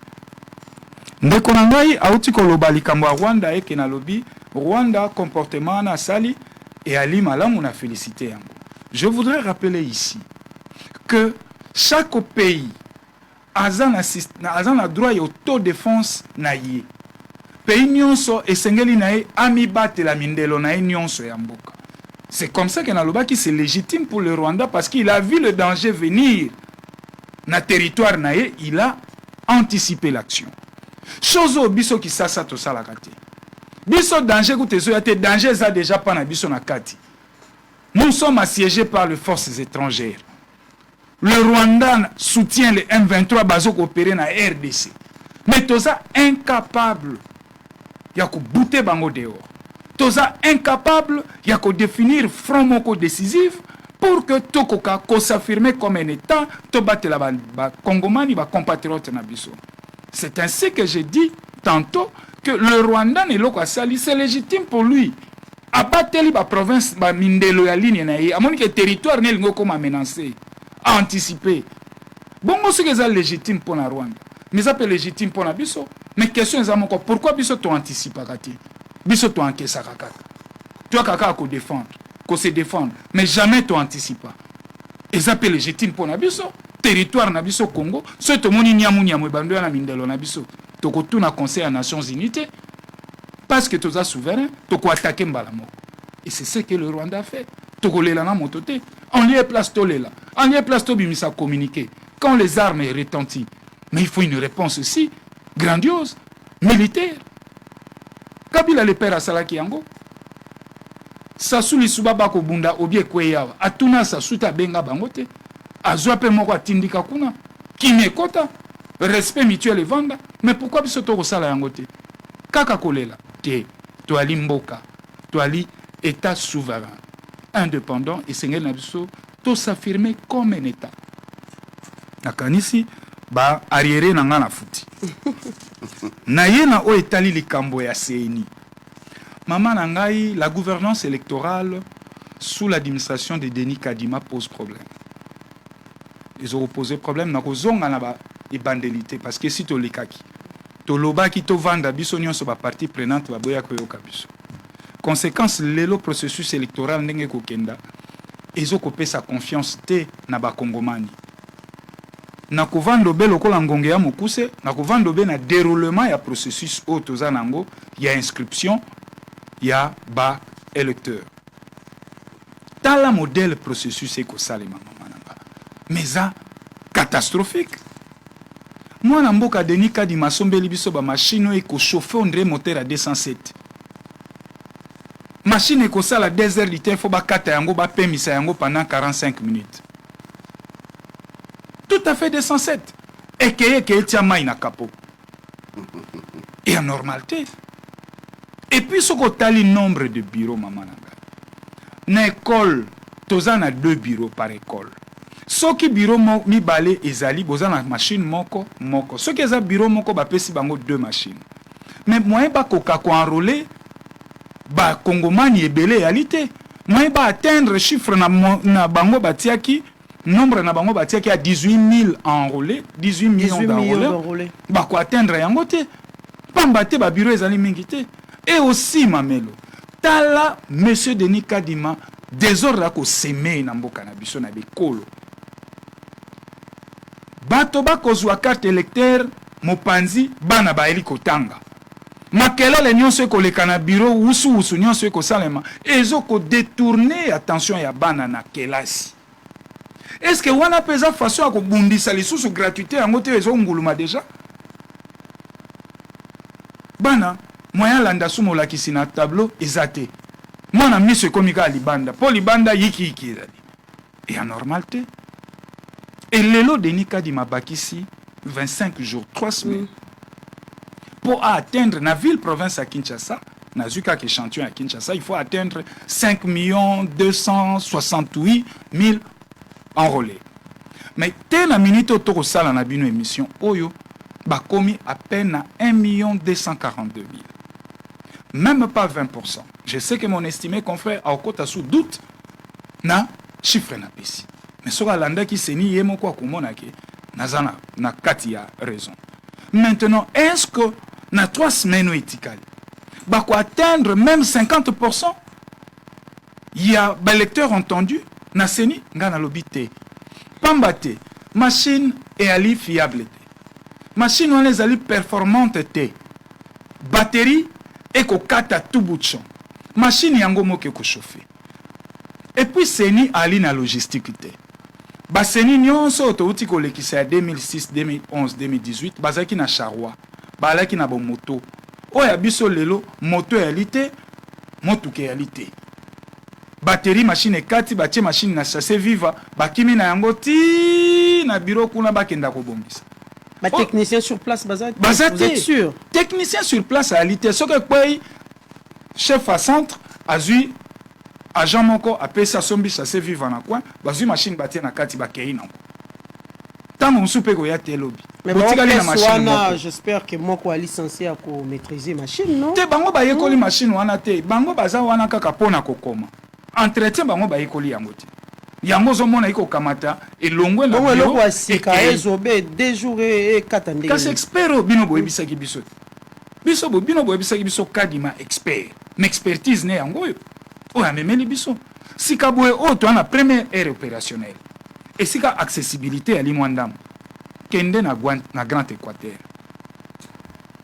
Ndeko nangai auti koloba likambo Rwanda et Kenalobi, Rwanda comportement na sali et Ali Malam on a félicité yango. Je voudrais rappeler ici que chaque pays a un droit à autodéfense naïe. Pays nyonso esengeli nae amibate la mindelo nae nyonso ya mboka. C'est comme ça que Naloba qui c'est légitime pour le Rwanda parce qu'il a vu le danger venir. Na territoire nae, il a anticipé l'action. Chose au biso qui sasa to sala kati. Biso danger koute so yate danger ça déjà pas na biso na kati. Nous sommes assiégés par les forces étrangères. Le Rwanda soutient les M23 bazo coopérer na RDC. Mais toza incapable ya ko bouter bango dehors. Toza incapable ya ko définir front moko décisif pour que tokoka ko s'affirmer comme un état to battre la ba congomani ba compatriotes na biso. C'est ainsi que j'ai dit tantôt que le Rwanda ne loko sali c'est légitime pour lui. Abateli ba province ba mindelo ya ligne na ye amoni que territoire ne lingo comme menacé a anticipé. Bongo ce que c'est légitime pour la Rwanda. Mais ça peut légitime pour la biso. Mais question est encore pourquoi biso to anticipe kati? Biso to encaisse kaka. Toi kaka ko défendre, ko se défendre, mais jamais to anticipe. Et ça peut légitime pour la biso. territoire na biso Congo so to moni nyamu nyamu bando na mindelo na biso to ko tuna conseil des Nations Unies parce que toza souverain to ko attaquer mbala moko. Et c'est ce que le Rwanda a fait. To ko lela na mototé en lieu place to lela en lieu place to bimisa communiquer quand les armes retentissent. Mais il faut une réponse aussi grandiose militaire. Kabila le père asalaki yango Sassou Lisuba bako bunda obie kweya atuna Sassou ta benga bangote azwa pe moko atindika kuna kimekota respect mutuel evanda. Mais pourquoi biso to kosala yango te kaka kolela te to ali mboka to ali état souverain indépendant et sengel na biso to s'affirmer comme un état nakanisi ba arrière na nga na futi na yena o etali likambo ya CENI. Maman Nangaï, la gouvernance électorale sous l'administration de Denis Kadima pose problème. Ils ont posé problème dans les bandelités parce que si tu les kaki, tu loba qui te vend d'abisso nyon sur la partie prenante va boya koyo kabiso. Conséquence, le processus électoral n'enge kokenda, ils ont coupé sa confiance te na ba Congomani. Na kovando be lokola ngonge ya mokuse, na kovando be na déroulement ya processus otoza nango, ya inscription. Il y a bas électeur. Dans le modèle processus, c'est que ça, mais ça, catastrophique. Moi, je suis Denis Kadima Sombeli biso ba machine et ko chauffer un moteur à 207. Machine et ko ça la 2 heures il faut ba kata yango ba pemisa yango pendant 45 minutes. Tout à fait 207. Et que tia mai na capot. Et en normalité. Et puis, ce qu'on a le nombre de bureaux, maman. Dans l'école, tu as 2 bureaux par école. Ce qui bureau mi balé ezali, vous avez une machine moko. Ce qui est un bureau moko, bah pesi bango 2 machines. Mais moi, bah koka ko enrôler, bah Congomani est belé réalité. Moi, bah atteindre chiffre na bango batiaki, nombre na bango batiaki à 18 000 enrôlés, 18 millions d'enrôlés. Bah ko atteindre yangote. Pambate ba bureau ezali mingite. Et aussi, Mamelo, tala, monsieur Denis Kadima, désordre ko semé na mboka na biso na bekolo. Bato ba kozwa carte électeur, mopanzi, bana ba eli kotanga. Makela le nyonso ko leka na bureau, usu nyonso ko salema. Ezo ko détourner attention ya bana na kelasi. Est-ce que wana pesa façon à ko bundisa lisusu gratuité yango te ezo nguluma déjà? Bana moyen landa sumo la kisina tableau ezate. Mwana miso komika libanda. Po libanda yiki. Et en normalité. Et lelo Denis Kadima bakisi 25 jours, 3 semaines. Pour atteindre la ville province à Kinshasa, na zuka ki échantillon à Kinshasa, il faut atteindre 5 268 000 enrôlés. Mais tel la minute autour sala na bino émission oyo ba komi à peine à 1 242 000. Même pas 20%. Je sais que mon estimé confrère a au sous doute na chiffre na pesi. Mais sur la landa qui s'est ni yemo kwa kumona ke nazana na kati a raison. Maintenant, est-ce que na 3 semaines étikali ba ko atteindre même 50%? Il y a des lecteurs entendus na seni ngana lobité. Pambate, machine et ali fiable. Machine on les ali performante te. Batterie et ko kata tout bout de champ. Machine yango moke ko chauffer. Et puis seni ali na logistique te. Ba seni nyonso to uti ko lekisa 2006, 2011, 2018 bazaki na charroi. Balaki na bo moto. Oya biso lelo moto réalité, moto réalité. Batterie machine kati batie machine na chasse viva bakimi na yango ti na bureau kuna bakenda ko bombisa. Bah, technicien sur place, vous êtes sûr? Technicien sur place à l'ité. Ce que quoi, chef à centre, azui, agent moko, appelé sa sombi, ça se vivre dans le coin, bazui machine bâtie na kati bakei nango. Tant mon soupe goya te lobby. Mais bon, j'espère que moko a licencié à maîtriser machine, non? Te bango ba yekoli machine wana te, bango baza wana kaka pona kokoma. Entretien bango ba yekoli yango te. Yango zomona iko kamata elongwe na bureau ko asika ezobe 2 jours et 4 ans. Kasi expert bino bo ebisa ki biso. Biso bo bino bo ebisa ki biso Kadima expert. Mais expertise ne yango yo. O amemeli biso. Sika boye o to na première ère opérationnelle. Et si la accessibilité à l'Imwandam, kende na Grand Équateur,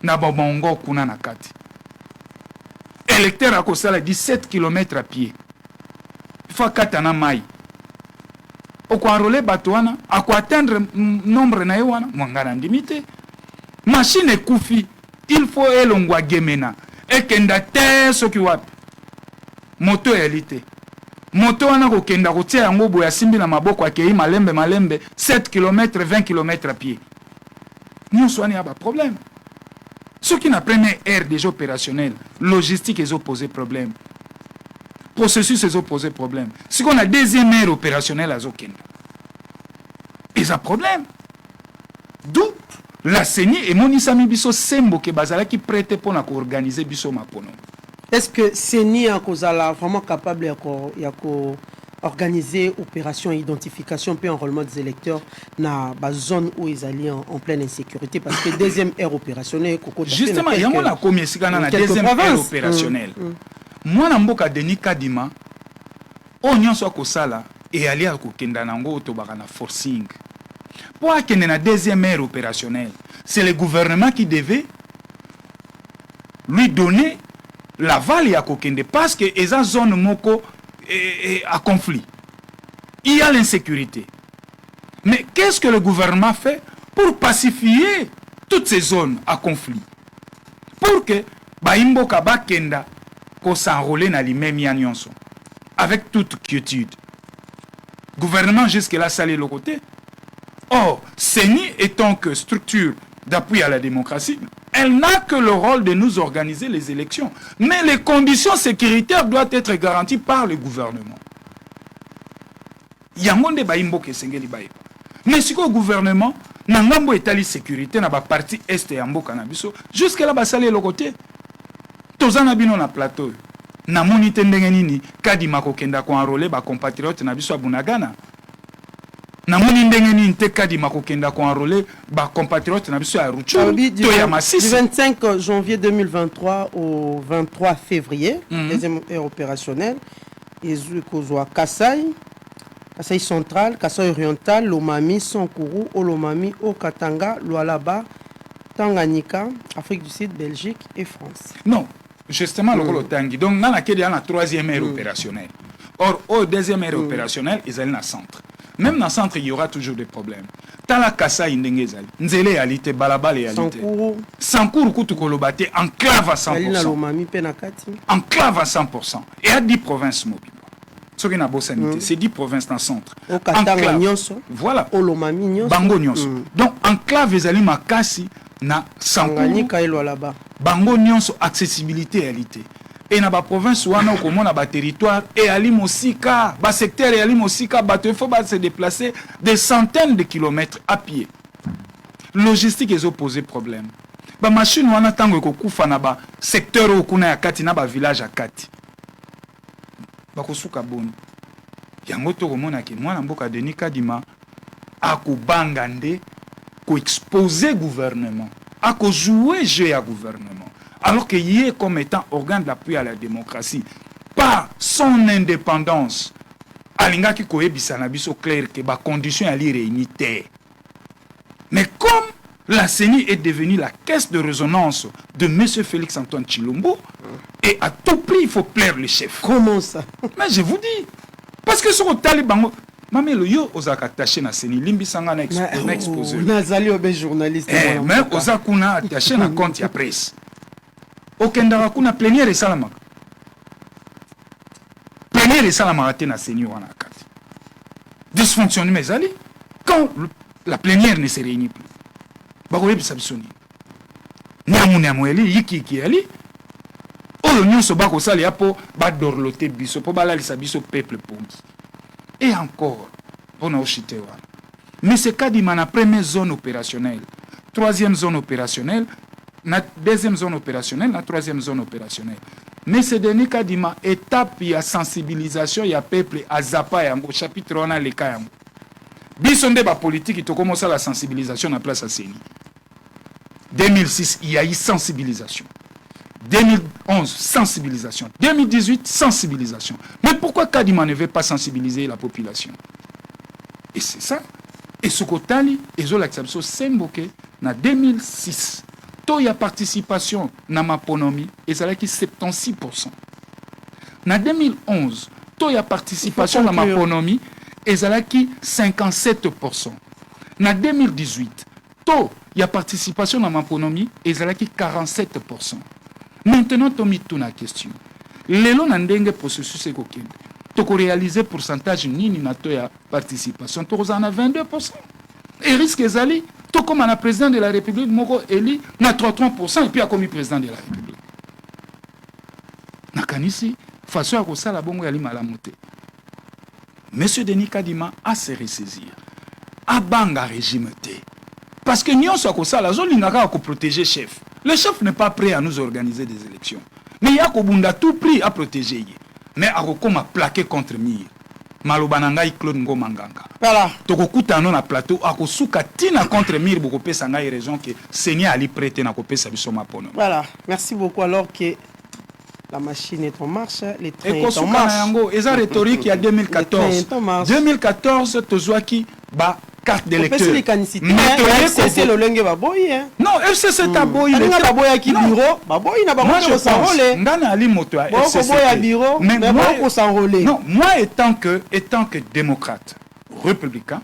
na Babongo kuna na kati. Électeur à Kosala 17 km à pied. Il faut katana mai. Au quoi enrôler Batouana, à quoi atteindre nombre na yewana, mwangana limité. Machine est koufi, il faut elongwa gemena. Et kenda te so ki wapi. Moto elité. Moto wana ko kenda ko tia yango boya simbi na maboko akei malembe 7 km 20 km à pied. Nous soignons pas problème. Ceux qui n'ont première ère déjà opérationnelle, logistique ils ont posé problème. Processus ils ont posé problème. Si on a deuxième ère opérationnelle à Zokenda, ils ont problème. D'où la CENI et Monisami Biso Sembo ke bazala qui prête pour organiser Biso Mapono. Est-ce que CENI est vraiment capable de organiser opération identification puis enrôlement des électeurs dans la zone où ils allaient en pleine insécurité? Parce que deuxième ère opérationnelle, justement, il y a un combien dans la deuxième ère opérationnelle. Moi, je suis Denis Kadima, on soit Kosala et aller à Kokendanango Tobagana forcing. Pour qu'il y ait une deuxième ère opérationnelle, c'est le gouvernement qui devait lui donner l'aval à Kokende parce que les zones moko à conflit. Il y a l'insécurité. Mais qu'est-ce que le gouvernement fait pour pacifier toutes ces zones à conflit? Pour que Baimbo Kabakenda ko s'enrôler dans les mêmes yanyonso avec toute quiétude. Gouvernement jusque-là salé le côté. Or, CENI étant que structure d'appui à la démocratie, elle n'a que le rôle de nous organiser les élections. Mais les conditions sécuritaires doivent être garanties par le gouvernement. Il y a un monde de baimbo qui est mais si le gouvernement n'a pas établi sécurité dans la partie est et en Bokanabisso, jusque-là, il salé le côté. Tozana bino na plateau. Na monite ndenge nini kadima ko kenda ko enrôler ba compatriotes na biso Bunagana. Na moni ndenge nini te kadima ko kenda ko enrôler ba compatriotes na biso ya Rutshuru to ya Masisi. Du 25 janvier 2023 au 23 février, deuxième ère opérationnelle, Ezu Kozwa Kasai central, Kasai oriental, Lomami, Sankuru, Olomami, Okatanga, Lualaba, Tanganyika, Afrique du Sud, Belgique et France. Non. Justement, le Tangi. Donc, dans la troisième ère opérationnelle. Or, au deuxième ère opérationnelle, ils allaient dans le centre. Même dans le centre, il y aura toujours des problèmes. Dans la Kassa, Indengezali, Nzele Alite, Balabal et Alite. Sankuru Kutukolobate, enclave à 100%. Enclave à 100%. Et à 10 provinces mobiles. Ce qui n'a pas sanité, c'est 10 provinces dans le centre. Voilà. Bango Nyonso. Donc, enclave, ils allaient Makasi. Na Sankuru bango nyonso accessibilité réalité et na ba province wana ko mona ba territoire et ali mosika ba secteur et ali mosika ba il faut se déplacer des centaines de kilomètres à pied. Logistique est opposé problème ba machine wana tango ko kufa na ba secteur okuna ya kati na ba village à kati ba ko suka boni yango to ko mona ke mwana mboka Denis Kadima akubanga nde ko exposer gouvernement, à ko jouer jeu à gouvernement, alors qu'il est comme étant organe d'appui à la démocratie, par son indépendance, alinga ki ko ebisa na biso clair que ba condition ali réunité. Mais comme la CENI est devenue la caisse de résonance de M. Félix Antoine Tshilombo, et à tout prix il faut plaire le chef. Comment ça? Mais je vous dis, parce que sur le Taliban, Mamelo yo ozaka attaché na CENI limbi sanga na exposé. Nazali obe journaliste. Mais ozakuna attaché na compte ya presse. Okendaka kuna plénière et salama. Plénière et salama raté na CENI wana kati. Dysfonctionnement ezali quand la plénière ne se réunit plus. Bakoye bisabisoni. Nyamu eli yiki ali. Oyo nyonso bako sali apo ba dorloter biso po balalisa biso peuple pongi. Et encore, on a aussi. Mais c'est Kadima la première zone opérationnelle, troisième zone opérationnelle, la deuxième zone opérationnelle, la troisième zone opérationnelle. Mais c'est Denis Kadima étape il y a sensibilisation, il y a peuple à Zapa yango chapitre on a les cas yango. Bisonde ba politique il commence la sensibilisation en place à CENI. 2006 il y a eu sensibilisation. 2011, sensibilisation. 2018, sensibilisation. Mais pourquoi Kadima ne veut pas sensibiliser la population? Et c'est ça. Et ce côté-là, ils ont l'acceptation Semboke, en 2006. Taux de participation dans ma ponomie, ils ont 76%. En 2011, taux de participation dans ma ponomie, ils ont 57%. En 2018, taux de participation dans ma ponomie, ils ont 47%. Maintenant, tu as mis toute la question. Lelo nandenge processus est coquin. Tu as réalisé pourcentage nini na taux de participation, tu as 22%. Et risque ezali, tu comme un président de la République, moko éli na 33% et puis a commis président de la République. Nakanisi, façon à ça la bongo yali malamote. Monsieur Denis Kadima a se ressaisir. A banga régime té. Parce que nous sommes ça, la zone n'a qu'à protéger le chef. Le chef n'est pas prêt à nous organiser des élections. Mais il y a qu'au tout prix à protéger. Mais à a plaqué contre Mir. Malobananga Claude Ngomanganga. Voilà. Tokokuta non na plateau a kosuka tina contre Mir beaucoup pesa ngai raison que Seigneur ali prêter na kopesa biso mapono. Voilà. Merci beaucoup alors que la machine est en marche, les trains sont en marche. Et ça rhétorique il y a 2014. 2014 tozwaki ba carte d'électeur. FCC le lenge baboyi hein. Non, FCC taboyi le baboyi ki bureau, baboyi na baboyi ko s'enrôler. Ngana ali moto à FCC. Baboyi bureau, mais ko s'enrôler. Non, moi étant que démocrate républicain,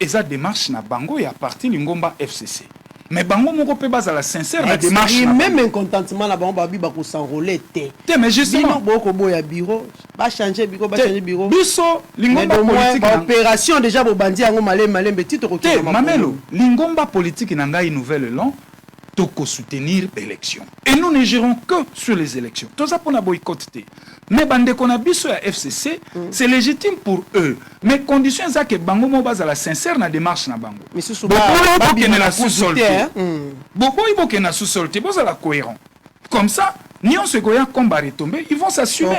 eza démarche na bango ya parti lingomba FCC. Mais bango moko pe base à la sincère la démarche même mécontentement la bango babi ba ko s'enrôler té. Mais justement boko boya bureau, ba changer bureau, ba changer bureau. Biso lingomba politique opération déjà bo bandi yango malé petit to ko Mamelo, lingomba politique na ngai nouvelle long toko soutenir l'élection. Et nous ne gérons que sur les élections. Tout ça pour la boycotter. Mais bande qu'on a biso à FCC, c'est légitime pour eux. Mais conditions ça que bango mo base à la sincère na démarche na bango. Mais ce beaucoup il na sous-solté. Beaucoup il na sous-solté, bon ça la cohérent. Comme ça, ni on se goya comme va retomber, ils vont s'assumer.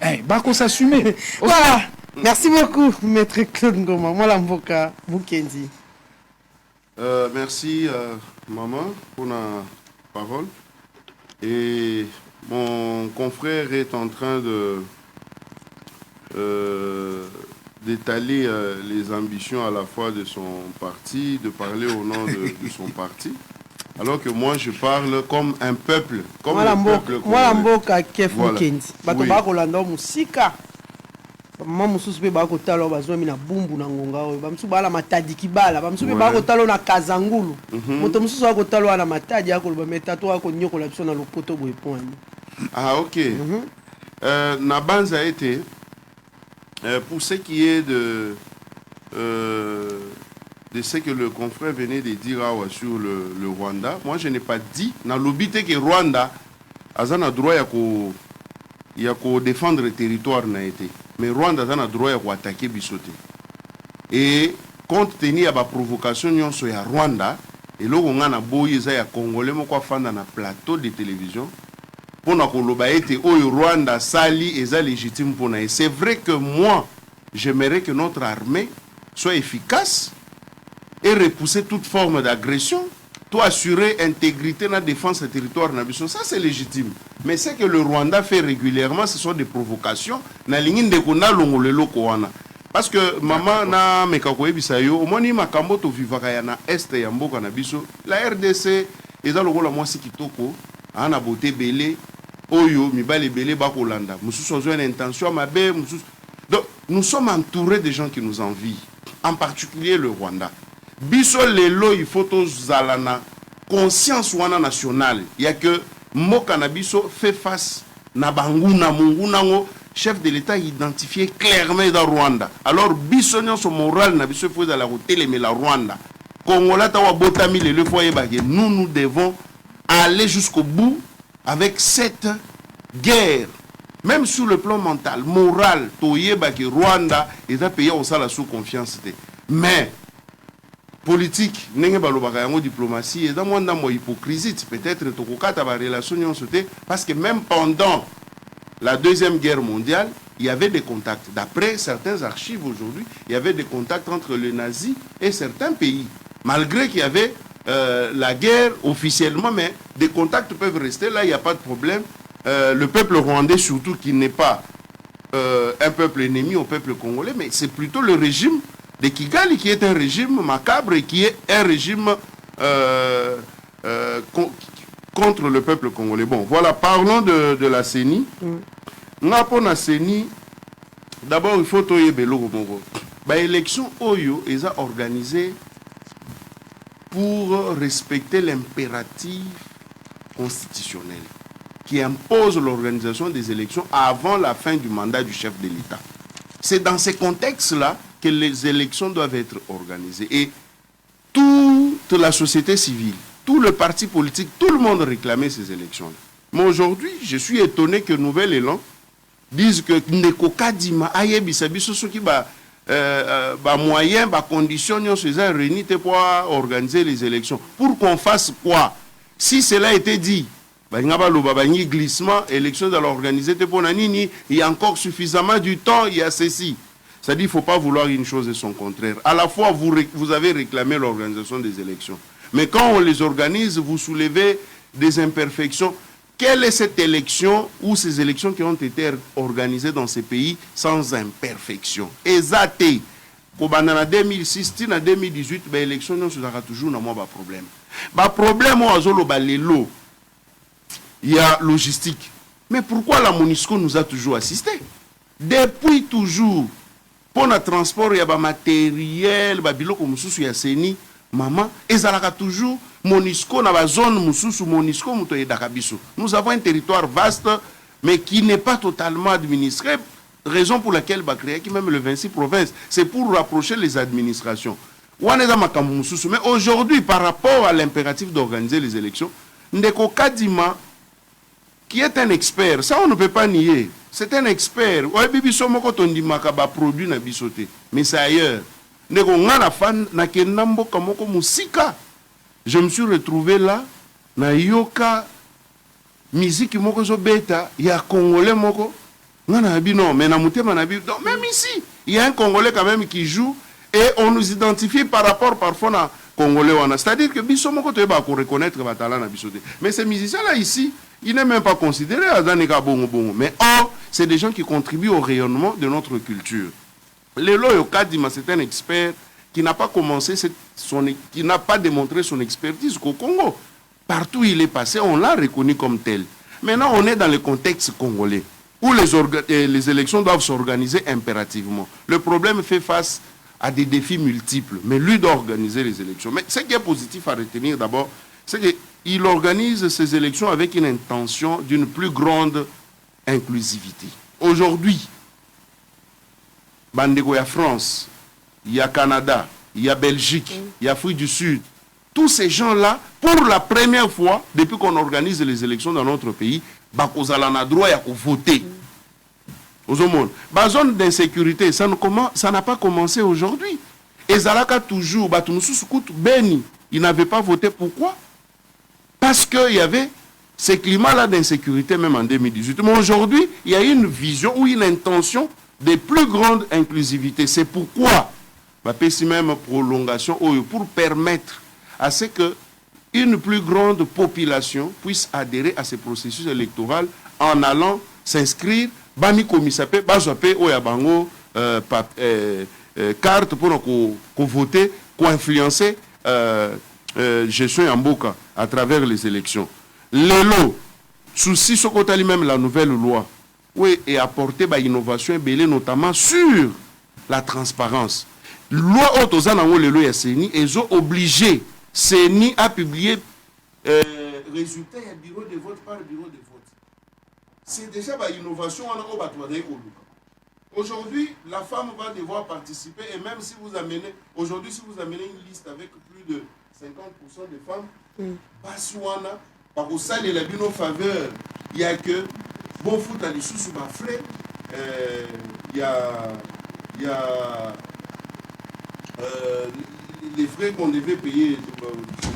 Eh, ba ko s'assumer. Voilà. Merci beaucoup maître Claude Ngoma. Moi la mboka Bukendi. Merci maman pour la parole. Et mon confrère est en train d'étaler les ambitions à la fois de son parti, de parler au nom de son parti. Alors que moi je parle comme un peuple, comme le peuple. Moi la mboka Kef Bukendi. Bato ba ko landa musika. Maman mususu pe ba ko talo bazwa mina bumbu na ngonga oyo ba mususu ba la matadi kibala ba mususu pe ba ko talo na kazangulu moto mususu ba ko talo na matadi ya ko ba metato ko nyoko la biso na lopoto boye point. Ah ok. Na banza été pour ce qui est de ce que le confrère venait de dire sur le Rwanda, moi je n'ai pas dit na lobité que Rwanda azana droit ya ko défendre le territoire na été. Mais Rwanda a le droit d'attaquer Bissoté. Et compte tenu de la provocation sur Rwanda, et là on a boyé les Congolais qui sont dans un plateau de télévision pour que Rwanda sali est légitime pour nous. C'est vrai que moi, j'aimerais que notre armée soit efficace et repousser toute forme d'agression. Pour assurer l'intégrité de la défense du territoire, ça c'est légitime. Mais ce que le Rwanda fait régulièrement, ce sont des provocations. Parce que maman na mekakoye bisayo, au moins makambo to vivaka ya na est ya mboka na biso, la RDC eza lokola mwasi kitoko, ana boté belé, oyo mibale belé ba kolanda. Mususu ozo une intention mabe, mususu. Donc nous sommes entourés de gens qui nous envient, en particulier le Rwanda. Biso lelo il faut tous zalana conscience wana nationale. Il y a que mboka na biso fait face na banguna mungunango chef de l'État identifié clairement dans Rwanda. Alors biso nyonso moral na biso faut dans la route mais la Rwanda. Congola tawa botami le foyer bagé. Nous devons aller jusqu'au bout avec cette guerre. Même sur le plan mental, moral, toye bagé Rwanda est un pays où ça la sous confiance. Mais politique, n'engé balobaka yango diplomatie et dans moi hypocrisie peut-être tokokata ba relation nyonso te parce que même pendant la Deuxième Guerre mondiale, il y avait des contacts. D'après certains archives aujourd'hui, il y avait des contacts entre les nazis et certains pays. Malgré qu'il y avait la guerre officiellement, mais des contacts peuvent rester là, il n'y a pas de problème. Le peuple rwandais surtout qui n'est pas un peuple ennemi au peuple congolais, mais c'est plutôt le régime de Kigali, qui est un régime macabre et qui est un régime contre le peuple congolais. Bon, voilà, parlons de la CENI. Pour la CENI, d'abord, il faut que l'élection Oyo est organisée pour respecter l'impératif constitutionnel qui impose l'organisation des élections avant la fin du mandat du chef de l'État. C'est dans ces contextes-là que les élections doivent être organisées. Et toute la société civile, tout le parti politique, tout le monde réclamait ces élections-là. Mais aujourd'hui, je suis étonné que Nouvel Élan dise que Ndeko Kadima aye bisabiso soki moyen, condition réunis pour organiser les élections. Pour qu'on fasse quoi? Si cela a été dit, glissement, élection de l'organiser, il y a encore suffisamment du temps, il y a ceci. C'est-à-dire qu'il ne faut pas vouloir une chose et son contraire. À la fois, vous avez réclamé l'organisation des élections. Mais quand on les organise, vous soulevez des imperfections. Quelle est cette élection ou ces élections qui ont été organisées dans ces pays sans imperfection? Exacté. En 2006, en 2018, l'élection, nous toujours un problème. Le problème, il y a logistique. Mais pourquoi la MONUSCO nous a toujours assistés? Depuis toujours, pour le transport, il y a des matériel, des biloko mususu ya CENI, maman, et ça a toujours MONUSCO dans la zone mususu MONUSCO mutoyedakabiso. Nous avons un territoire vaste, mais qui n'est pas totalement administré. Raison pour laquelle bah créer même le 26 provinces, c'est pour rapprocher les administrations. Mais aujourd'hui, par rapport à l'impératif d'organiser les élections, Ndeko Kadima, qui est un expert, ça on ne peut pas nier, c'est un expert. Mais c'est ailleurs. Je me suis retrouvé là, na yoka musique moko zo beta, il y a Congolais moko. Non, mais même ici, il y a un Congolais quand même qui joue et on nous identifie par rapport parfois à Congolais. C'est-à-dire que biso moko to ba ko reconnaître batala na biso. Mais ces musiciens là ici, ils n'est même pas considérés à Zaneka Bongo Bongo. Mais or, c'est des gens qui contribuent au rayonnement de notre culture. Lelo Yokadima, c'est un expert qui n'a pas commencé qui n'a pas démontré son expertise qu'au Congo. Partout où il est passé, on l'a reconnu comme tel. Maintenant, on est dans le contexte congolais, où les élections doivent s'organiser impérativement. Le problème fait face à des défis multiples, mais lui doit organiser les élections. Mais ce qui est positif à retenir d'abord, c'est qu'il organise ces élections avec une intention d'une plus grande inclusivité. Aujourd'hui, Bandeko, il y a France, il y a Canada, il y a Belgique, il y a Afrique du Sud. Tous ces gens-là, pour la première fois, depuis qu'on organise les élections dans notre pays, bakozala droit à voter. La zone d'insécurité, ça n'a pas commencé aujourd'hui. Et Zalaka toujours, Beni, ils n'avaient pas voté. Pourquoi? Parce qu'il y avait ces climats-là d'insécurité même en 2018. Mais aujourd'hui, il y a une vision ou une intention de plus grande inclusivité. C'est pourquoi, même prolongation, pour permettre à ce que une plus grande population puisse adhérer à ce processus électoral en allant s'inscrire, bani komisape, bazope oyabango carte pour voter, pour influencer gestion Yamboka à travers les élections. Lelo, souci sokotali même la nouvelle loi, oui, et apporter innovation et notamment sur la transparence. Loi autozanango lelo ya CENI, ils ont obligé CENI à publier résultats du bureau de vote par bureau de vote. C'est déjà une innovation. Aujourd'hui, la femme va devoir participer et même si vous amenez, aujourd'hui, si vous amenez une liste avec plus de 50% de femmes, Basouana, par au salle et la bino faveur, il n'y a que bon foot à l'issue sous ma frais, il y a les frais qu'on devait payer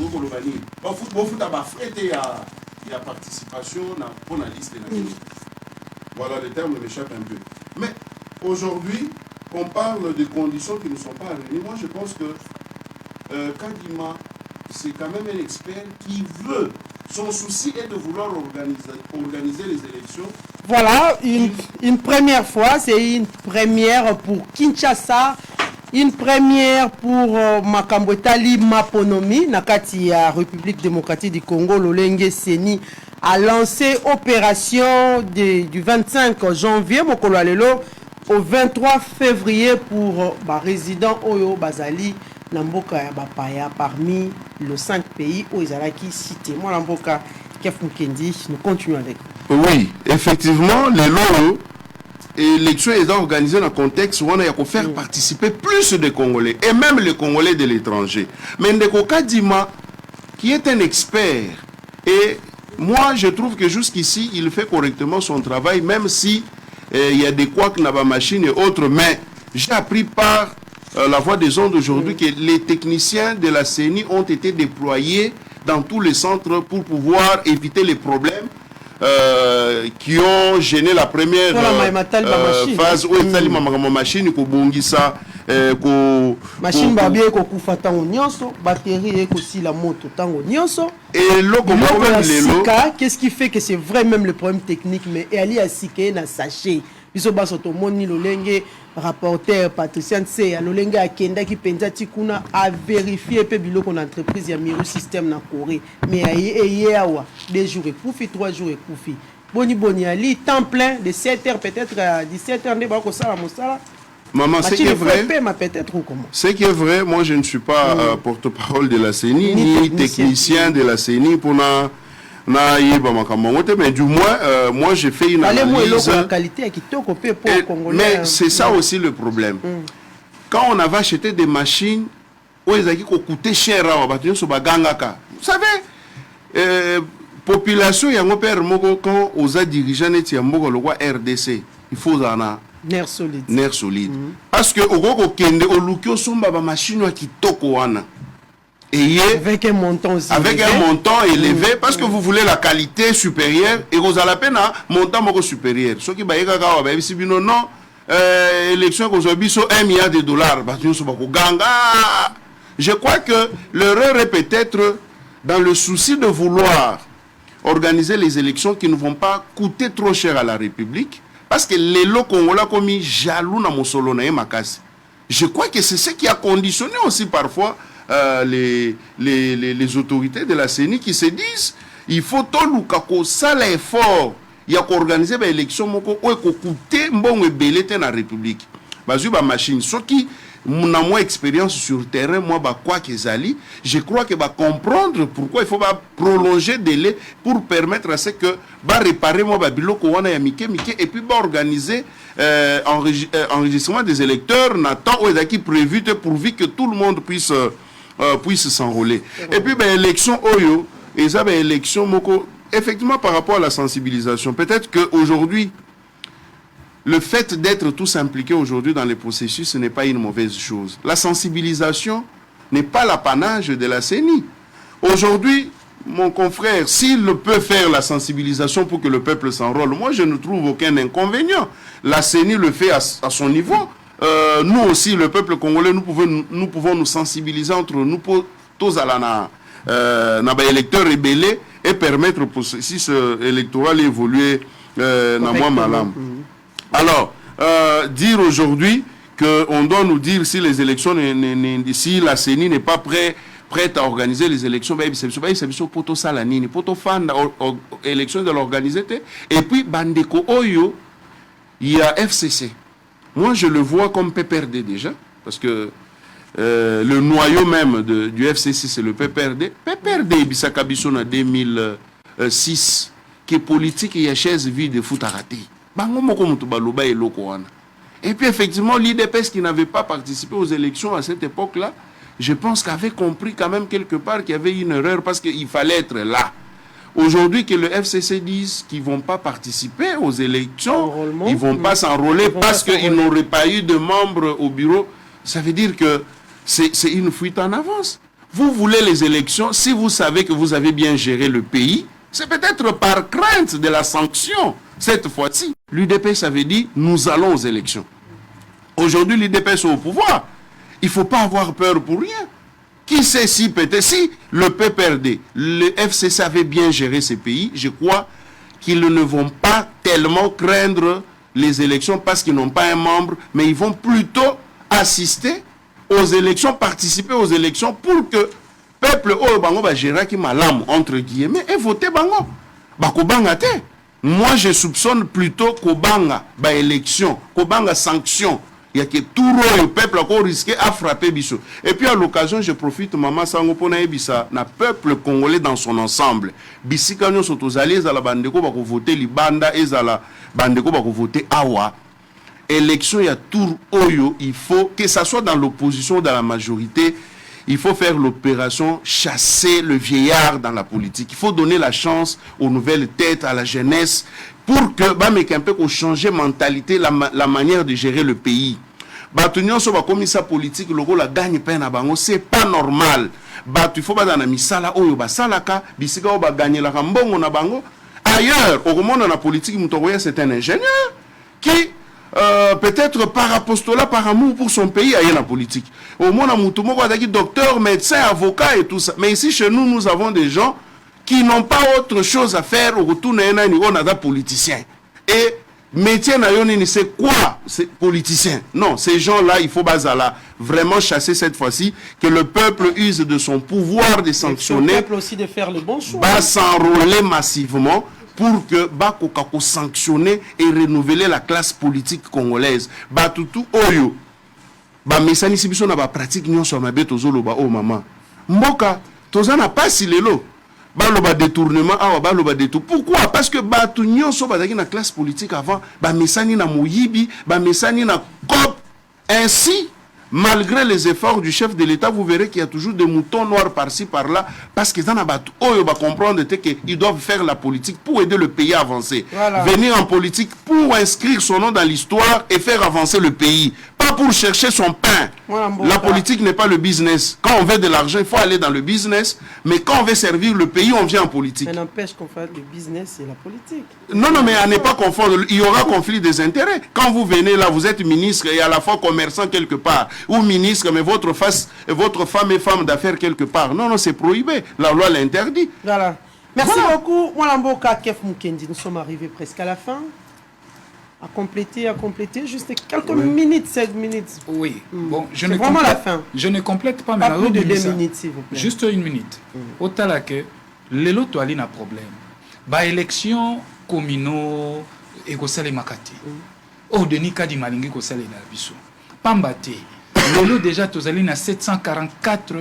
au Colomanie. Bon foot à ma frais, il y a participation pour la liste. Voilà, le terme m'échappe un peu. Mais aujourd'hui, on parle de conditions qui ne sont pas réunies. Moi, je pense que Kadima, c'est quand même un expert qui veut. Son souci est de vouloir organiser les élections. Voilà, une première fois, c'est une première pour Kinshasa Une première pour Makambo Etali Maponomi, Nakati ya République démocratique du Congo, Lolenge Seni a lancé opération du 25 janvier Mokolo Alelo au 23 février pour résidents Oyo Bazali Namboka ya Bapaya parmi les 5 pays où ils ont cité. Moi Namboka Kef Mukendi, nous continuons avec. Oui, effectivement, les lots élections est organisée dans un contexte où on a faire participer plus de Congolais et même les Congolais de l'étranger. Mais Ndeko Kadima, qui est un expert, et moi je trouve que jusqu'ici il fait correctement son travail, même si il y a des couacs dans la machine et autres, mais j'ai appris par la voix des ondes aujourd'hui que les techniciens de la CENI ont été déployés dans tous les centres pour pouvoir éviter les problèmes qui ont gêné la première phase où il machine machine babie ko kufa tango nyonso batterie ko si la moto tango nyonso et qu'est-ce qui fait que c'est vrai même le problème technique mais ali asike na sachet biso baso to moni lolenge rapporteur Patricien C lolenge akenda ki penza tikuna a vérifier pe biloko na entreprise ya Miru système na Corée mais aye awa 2 jours et poufi 3 jours et poufi boni ali temps plein de 7h peut-être à 17h ne ba ko sala mosala. Maman, c'est qui est vrai. C'est qui est vrai. Moi, je ne suis pas porte-parole de la CENI ni technicien de la CENI pour mais du moins, moi, j'ai fait une analyse. Mais c'est ça aussi le problème. Quand on avait acheté des machines, où ils avaient coûté cher, vous savez, population, il y a un père quand aux dirigeants, il y a un RDC. Il faut en nerf solide. Nerf solide. Parce que au kende au lukio somba ba machine qui toko wana. Et avec un montant aussi avec élevé. Un montant élevé parce que vous voulez la qualité supérieure et vous allez peine montant moko supérieur. Ce qui ba yeka ka ba bisi bino non élection ko zo biso 1 milliard de dollars ba tu so ba ko ganga. Je crois que l'erreur est peut-être dans le souci de vouloir organiser les élections qui ne vont pas coûter trop cher à la République. Parce que les lots congolais ont mis jaloux dans mon solo na makasi. Je crois que c'est ce qui a conditionné aussi parfois les autorités de la CENI qui se disent il faut tout le ça l'effort il y a qu'organiser une élection moko ou coûter bon et belé dans la République. Bazu ba machine ce qui n'a moins expérience sur terrain moi ba quoi que zali je crois que va comprendre pourquoi il faut pas prolonger délai pour permettre à ce que va réparer moi ba biloko wana ya mike et puis va organiser enregistrement des électeurs n'attend ou qui prévu pourvu que tout le monde puisse s'enrôler et puis ben élection oyo et ça ben élection moko effectivement par rapport à la sensibilisation peut-être que aujourd'hui le fait d'être tous impliqués aujourd'hui dans les processus, ce n'est pas une mauvaise chose. La sensibilisation n'est pas l'apanage de la CENI. Aujourd'hui, mon confrère, s'il peut faire la sensibilisation pour que le peuple s'enrôle, moi je ne trouve aucun inconvénient. La CENI le fait à son niveau. Nous aussi, le peuple congolais, nous pouvons nous sensibiliser entre nous pour tous à la électeurs rébellés et permettre au processus électoral d'évoluer dans moins malam. Alors, dire aujourd'hui qu'on doit nous dire si les élections, si la CENI n'est pas prête à organiser les élections, c'est pour ça la nini, pour fan élection de l'organiser. Et puis, Bandeko Oyo, il y a FCC. Moi, je le vois comme PPRD déjà, parce que le noyau même du FCC, c'est le PPRD. PPRD, Bissaka Bisson en 2006, qui est politique et il y a chaise vide de foot à rater. Et puis effectivement, l'IDPS qui n'avait pas participé aux élections à cette époque-là, je pense qu'avait compris quand même quelque part qu'il y avait une erreur parce qu'il fallait être là. Aujourd'hui, que le FCC dise qu'ils ne vont pas participer aux élections, ils ne vont pas s'enrôler parce qu'ils n'auraient pas eu de membres au bureau, ça veut dire que c'est une fuite en avance. Vous voulez les élections, si vous savez que vous avez bien géré le pays, c'est peut-être par crainte de la sanction. Cette fois-ci, l'UDPS avait dit, nous allons aux élections. Aujourd'hui, l'UDPS est au pouvoir. Il ne faut pas avoir peur pour rien. Qui sait si peut-être, si le PPRD, le FCC avait bien géré ces pays, je crois qu'ils ne vont pas tellement craindre les élections parce qu'ils n'ont pas un membre, mais ils vont plutôt assister aux élections, participer aux élections pour que le peuple oh bango ba gérer qui malam entre guillemets et voter bango. Ba ko banga te. Moi je soupçonne plutôt ko banga ba élection, ko banga sanction. Il y a que tout le peuple a risqué à frapper Bisso. Et puis à l'occasion, je profite, maman Sango Pona Ebissa, na peuple congolais dans son ensemble. Bissi Kanyon sont aux alliés à la bandeko pour voter Libanda et à la bandeko pour voter Awa. Élection, il y a tout Oyo. Il faut que ça soit dans l'opposition ou dans la majorité. Il faut faire l'opération chasser le vieillard dans la politique. Il faut donner la chance aux nouvelles têtes, à la jeunesse, pour que bah changer mentalité, la manière de gérer le pays. Batunion so ba komisa politique logo la gagne peine à bango, c'est pas normal. Il faut pas dans la misala oyo ba salaka bisika ba gagner la mbongo na bango. Ailleurs, au monde dans la politique, Moutogoya c'est un ingénieur qui peut-être par apostolat, par amour pour son pays, ailleurs la politique. Au monde, on a dit docteur, médecin, avocat et tout ça. Mais ici, chez nous, nous avons des gens qui n'ont pas autre chose à faire au retour d'un niveau d'un politicien. Et métier, c'est quoi? C'est politicien. Non, ces gens-là, il faut vraiment chasser cette fois-ci, que le peuple use de son pouvoir de sanctionner. Le peuple aussi de faire le bon choix. Va s'enrôler massivement pour que Bakokako sanctionner et renouveler la classe politique congolaise. Batutu Oyo. Ba mesani sibiso na ba pratique nyon so mabe tozolo ba o mama. Mboka tozana pas si lelo. Ba lo ba détournement awa ba lo ba détour. Pourquoi? Parce que batu nyon so bazaki na classe politique avant, ba mesani na moyibi, ba mesani na cop. Ainsi, malgré les efforts du chef de l'État, vous verrez qu'il y a toujours des moutons noirs par-ci, par-là, parce qu'ils en abattent. Ils doivent comprendre qu'ils doivent faire la politique pour aider le pays à avancer. Voilà. Venir en politique pour inscrire son nom dans l'histoire et faire avancer le pays. Pas pour chercher son pain. Voilà, la politique n'est pas le business. Quand on veut de l'argent, il faut aller dans le business. Mais quand on veut servir le pays, on vient en politique. Ça n'empêche qu'on fasse le business et la politique. Non, non, mais à ne pas confondre. Il y aura conflit des intérêts. Quand vous venez là, vous êtes ministre et à la fois commerçant quelque part. Ou ministre, mais votre femme est femme d'affaires quelque part. Non, non, c'est prohibé. La loi l'interdit. Voilà. Merci beaucoup. Mwalamboka Kef Mukendi. Nous sommes arrivés presque à la fin. À compléter, juste quelques minutes, 7 minutes. Oui, bon, je ne complète pas, mais pas plus de 2 minutes, s'il vous plaît. Juste 1 minute. Au talake, les lots toali n'a problème. Ba élection communaux et kosale makati. Oh, Denis Kadi Malingi kosale na biso. Pambate. Les lots déjà tozali na 744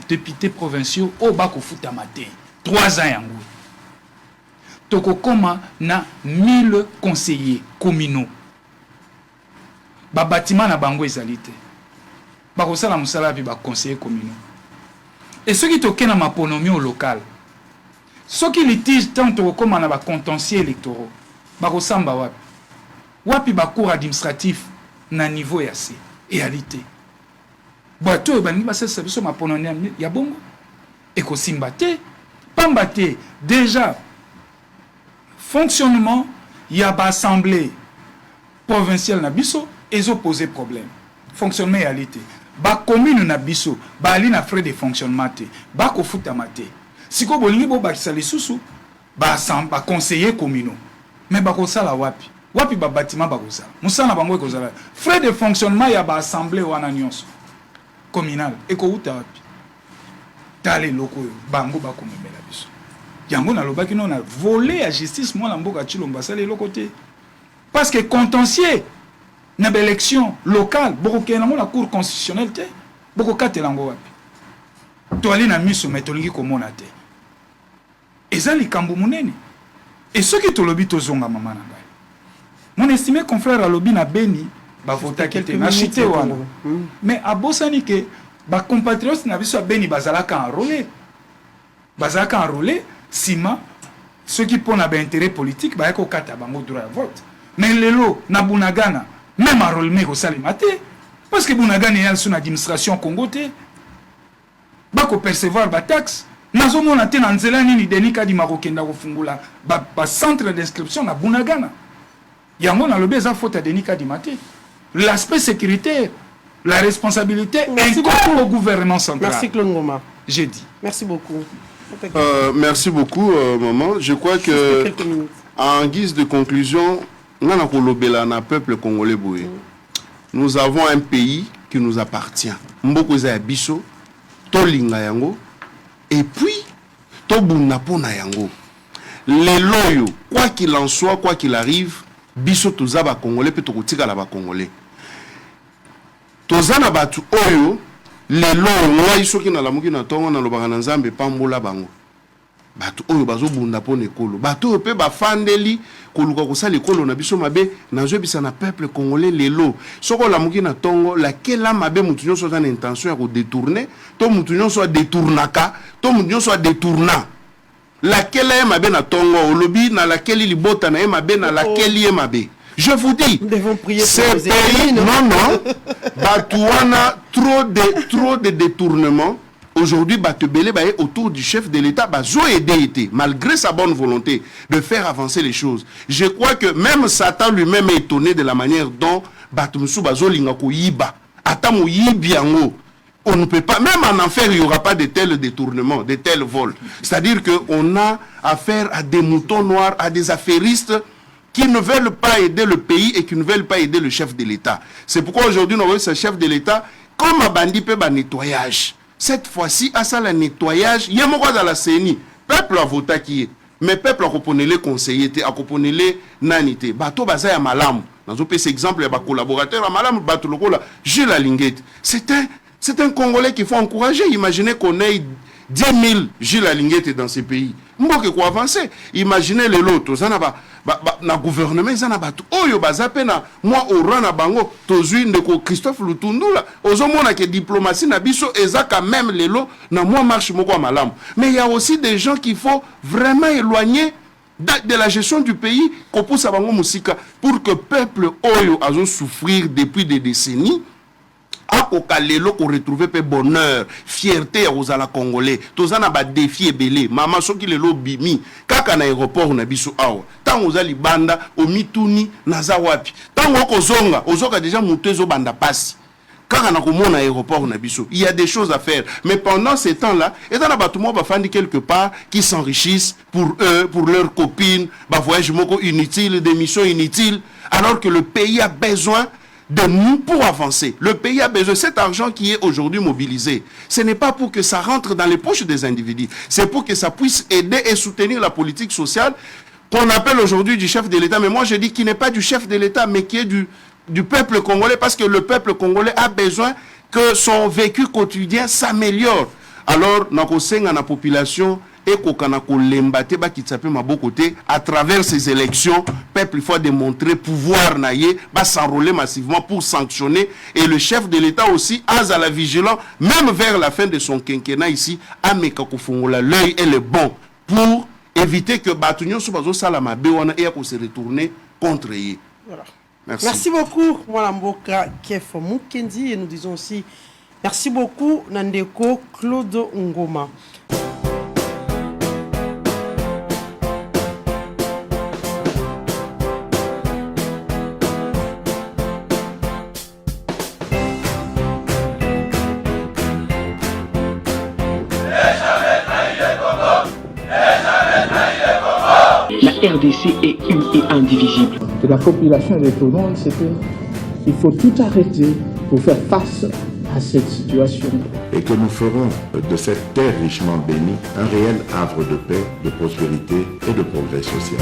députés provinciaux au bako futamate. 3 ans yango. Tokokoma na 1000 conseillers communaux. Ba bâtiment na bango ezalité. Ba kosala musala bi ba conseillers communaux. Et ceux qui toke na maponomie au local. Ceux qui litiges tant tokokoma na ba contentieux électoraux. Ba kosamba wapi. Wapi ba cour administratif na niveau ya C. Réalité. Bato ba ni ba se service maponomie ya bongo. Et ko simbate pambate déjà fonctionnement, il y a une assemblée provinciale na biso, ils ont posé problème. Fonctionnement réalité. Ba commune na biso, ba ali na frais de fonctionnement te, ba ko futa mate. Si ko bolingi bo ba kisali susu, ba conseiller communaux. Mais ba ko sala wapi? Wapi ba bâtiment ba ko sala. Musana bango ko sala. Frais de fonctionnement ya ba assemblée wana nyonso communal et ko uta wapi? Tale loko bango ba ko memela biso. Yango na lobaki non a volé à justice moi la mboka chilomba ça les côté parce que contentieux na élection locale boko ke na la cour constitutionnelle te boko katelango wapi to ali na miso metolingi komona te ezali kambo munene et ceux qui to lobi to zonga mama na ngai mon estimé confrère a lobi na Beni ba vota kete na chité wana mais abosani ke ba compatriotes na biso Beni bazalaka enrôlé Sima, ceux qui pondent un intérêt politique, bah, ils ont un droit à vote. Mais les lots, na Bunagana, même à Rolme, au Salimate, parce que Bunagana est son administration congote, bah, qu'on percevoir la taxe. Nous avons monté dans Zélani, ni Denika di Marokenda au Fungula, bah, centre d'inscription à Bunagana. Il y a un peu de faute à Denika di Mate. L'aspect sécuritaire, la responsabilité incombe au gouvernement central. Merci Claude Ngoma. J'ai dit. Merci beaucoup. Merci beaucoup, maman. Je crois que, en guise de conclusion, nous avons un peuple congolais. Nous avons un pays qui nous appartient. Mboko eza ya biso, to linga yango, et puis, to bunda pona yango. Les loyaux, quoi qu'il en soit, quoi qu'il arrive, biso toza ba Congolais, pe tokotika la ba Congolais. Toza na batu oyo, les loyaux, moi isoki na lamuki na tongo na lobaka na nzambe pambola bango. Batu oyo bazo bunda pona ekolo. Batu oyo pe bafandeli koluka kosala ekolo na biso mabe nazo bisa na peuple congolais lelo. Soko lamuki na tongo laquelle mabe mutu nyonso za na intention ya ko détourner, to mutu nyonso détournaka, to mutu nyonso détourna. Laquelle est mabe na tongo olobi na laquelle libota na mabe na laquelle est mabe. Je vous dis, ces pays, non, Batouana, trop de détournements. Aujourd'hui, Batebele est autour du chef de l'État, malgré sa bonne volonté de faire avancer les choses. Je crois que même Satan lui-même est étonné de la manière dont Batumsu Bazo Lingako Yiba, Atamu Yibiango. On ne peut pas, même en enfer, il n'y aura pas de tels détournements, de tels vols. C'est-à-dire qu'on a affaire à des moutons noirs, à des affairistes qui ne veulent pas aider le pays et qui ne veulent pas aider le chef de l'État. C'est pourquoi aujourd'hui, nous avons ce chef de l'État comme un bandit peut un nettoyage. Cette fois-ci, à ça, le nettoyage, il y a mon dans la CENI. Peuple a voté qui est. Mais peuple a componé les conseillers, a componé les nanité. Bateau baza ya malam. Dans un pays exemple, il y a un collaborateur à malam, bateau loco là, j'ai la linguette. C'est un Congolais qu'il faut encourager. Imaginez qu'on ait 10 000 Gilles Alinguette dans ces pays. Mboke ko avancer. Imaginez les lots. Na gouvernement ils en a battu. Oyo bazape na moi au rana bango tozui ndeko Christophe Lutundula. Ozomona que diplomatie na biso eza quand même les lots na moi marche moko malam. Mais il y a aussi des gens qu'il faut vraiment éloigner de la gestion du pays qu'on pousse à bango musika pour que peuple oyo azo souffrir depuis des décennies. Akokalelo ko retrouver pe bonheur, fierté aux ala congolais. Tozana ba défi belé. Mama soki lelo bimi kaka na aéroport na biso awa. Tango za libanda o mituni na za wapi. Tango kozonga, ozoka déjà mutezo banda pasi. Kaka na komona aéroport na biso. Il y a des choses à faire, mais pendant ces temps-là, et dans la bâtiment ba fandi quelque part qui s'enrichissent pour eux, pour leurs copines, ba voyage moko inutile, des missions inutiles, alors que le pays a besoin de nous pour avancer. Le pays a besoin de cet argent qui est aujourd'hui mobilisé. Ce n'est pas pour que ça rentre dans les poches des individus. C'est pour que ça puisse aider et soutenir la politique sociale qu'on appelle aujourd'hui du chef de l'État. Mais moi, je dis qu'il n'est pas du chef de l'État, mais qui est du peuple congolais, parce que le peuple congolais a besoin que son vécu quotidien s'améliore. Alors, dans la population, à travers ces élections, le peuple il faut démontrer pouvoir naïe, va s'enrôler massivement pour sanctionner. Et le chef de l'État aussi a la vigilance, même vers la fin de son quinquennat ici, à Mekakofongola, l'œil est le bon pour éviter que Batunion Soubazo Salama Bewana ait à se retourner contre eux. Voilà. Merci. Merci beaucoup, Mwalamboka Kef Mukendi. Et nous disons aussi merci beaucoup, Nandeko Claude Ngoma. La RDC est une et indivisible. De la population et de tout le monde, c'est qu'il faut tout arrêter pour faire face à cette situation. Et que nous ferons de cette terre richement bénie un réel havre de paix, de prospérité et de progrès social.